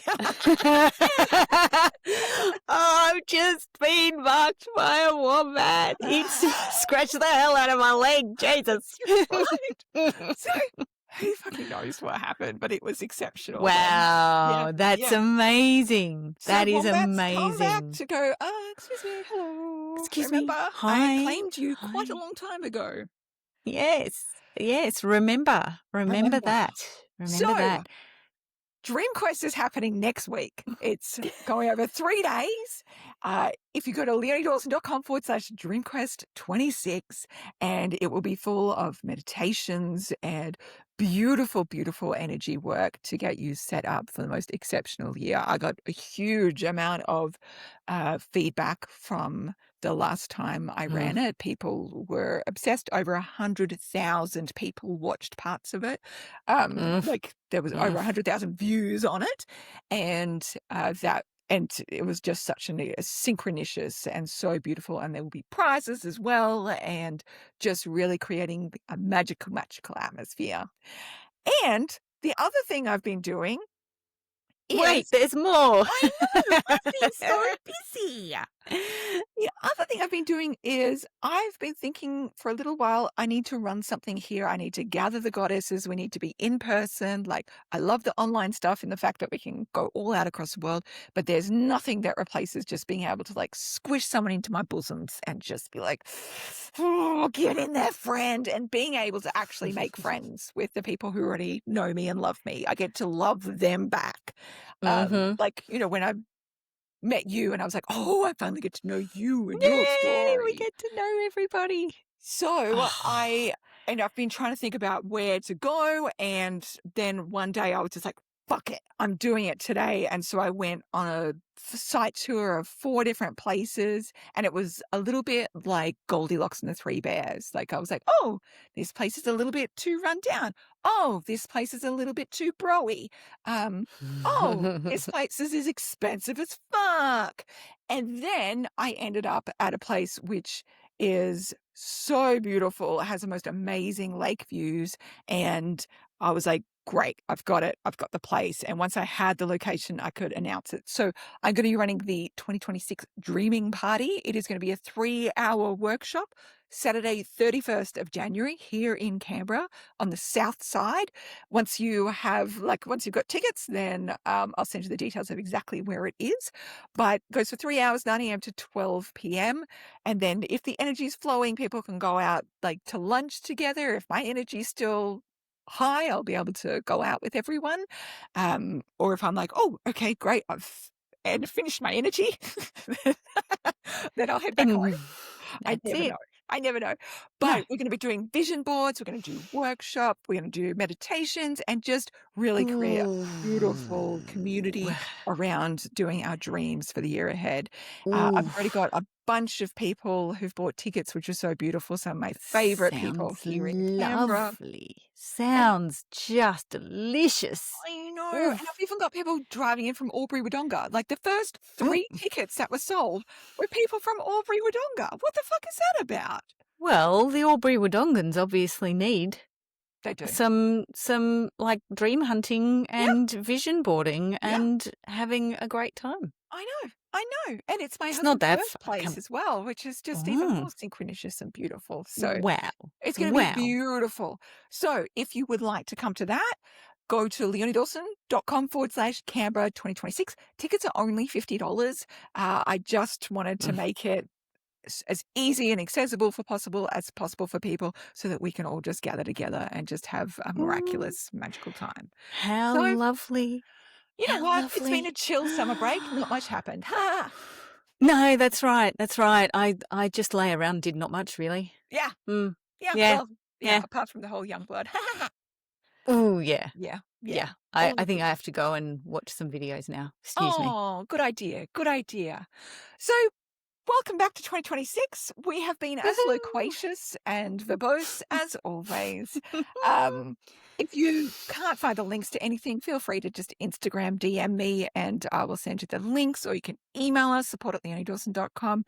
I've just been marked by a wombat. It's scratched the hell out of my leg. Jesus. Right. So who fucking knows what happened, but it was exceptional. Wow, that's amazing. So that is wombats amazing. Come back to go, excuse me, hello. Excuse Remember, me. Hi. I claimed you quite a long time ago. Yes. Remember that. Remember that. Dream Quest is happening next week. It's going over 3 days. If you go to leonie.com/dreamquest26, and it will be full of meditations and beautiful, beautiful energy work to get you set up for the most exceptional year. I got a huge amount of feedback from the last time I ran it. People were obsessed. Over 100,000 people watched parts of it. Like there was over 100,000 views on it, and it was just such a synchronicious and so beautiful. And there will be prizes as well, and just really creating a magical atmosphere. And the other thing I've been doing is... Wait, there's more. I know, I've been so busy. The other thing I've been doing is I've been thinking for a little while, I need to run something here. I need to gather the goddesses. We need to be in person. Like, I love the online stuff and the fact that we can go all out across the world, but there's nothing that replaces just being able to like squish someone into my bosoms and just be like, oh, get in there, friend. And being able to actually make friends with the people who already know me and love me. I get to love them back. Like, when I met you and I was like, oh, I finally get to know you and your story. We get to know everybody. So I've been trying to think about where to go. And then one day I was just like, fuck it, I'm doing it today. And so I went on a site tour of 4 different places, and it was a little bit like Goldilocks and the 3 Bears. Like I was like, oh, this place is a little bit too run down. Oh, this place is a little bit too bro-y. Oh, this place is expensive as fuck. And then I ended up at a place which is so beautiful. It has the most amazing lake views. And I was like, great, I've got it. I've got the place. And once I had the location, I could announce it. So I'm going to be running the 2026 Dreaming Party. It is going to be a 3-hour workshop, Saturday, 31st of January here in Canberra on the south side. Once you've got tickets, then I'll send you the details of exactly where it is. But it goes for 3 hours, 9 a.m. to 12 p.m. And then if the energy is flowing, people can go out like to lunch together. If my energy is still high, I'll be able to go out with everyone. Or if I'm like, oh, okay, great, I've finished my energy, then I'll head back home. I never know. But we're going to be doing vision boards. We're going to do workshops. We're going to do meditations and just really create a beautiful community around doing our dreams for the year ahead. I've already got a bunch of people who've bought tickets, which is so beautiful. Some of my favorite people here in Canberra. Lovely. Sounds just delicious. I know. And I've even got people driving in from Albury-Wodonga. Like the first 3 tickets that were sold were people from Albury-Wodonga. What the fuck is that about? Well, the Albury-Wodongans obviously need They do. some like dream hunting and vision boarding and having a great time. I know. And it's my not that birthplace as well, which is just even more synchronicious and beautiful. So wow. It's going to be beautiful. So if you would like to come to that, go to leoniedawson.com/Canberra 2026. Tickets are only $50. I just wanted to make it as easy and accessible as possible for people so that we can all just gather together and just have a miraculous, magical time. How So, lovely. you know How what? It's been a lovely. chill summer break. Not much happened. Ha! No, that's right. That's right. I just lay around, did not much really. Yeah. Mm. Yeah. Yeah. Well, Yeah. apart from the whole young blood. Oh, yeah. Yeah. Yeah. All I the think good I have to go and watch some videos now. Excuse me. Oh, good idea. Good idea. So, welcome back to 2026. We have been as Woohoo! loquacious and verbose as always. If you can't find the links to anything, feel free to just Instagram DM me and I will send you the links, or you can email us, support@leoniedawson.com.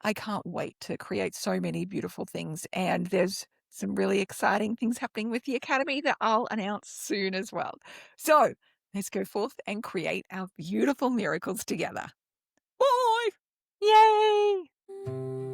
I can't wait to create so many beautiful things, and there's some really exciting things happening with the Academy that I'll announce soon as well. So let's go forth and create our beautiful miracles together. Bye! Yay!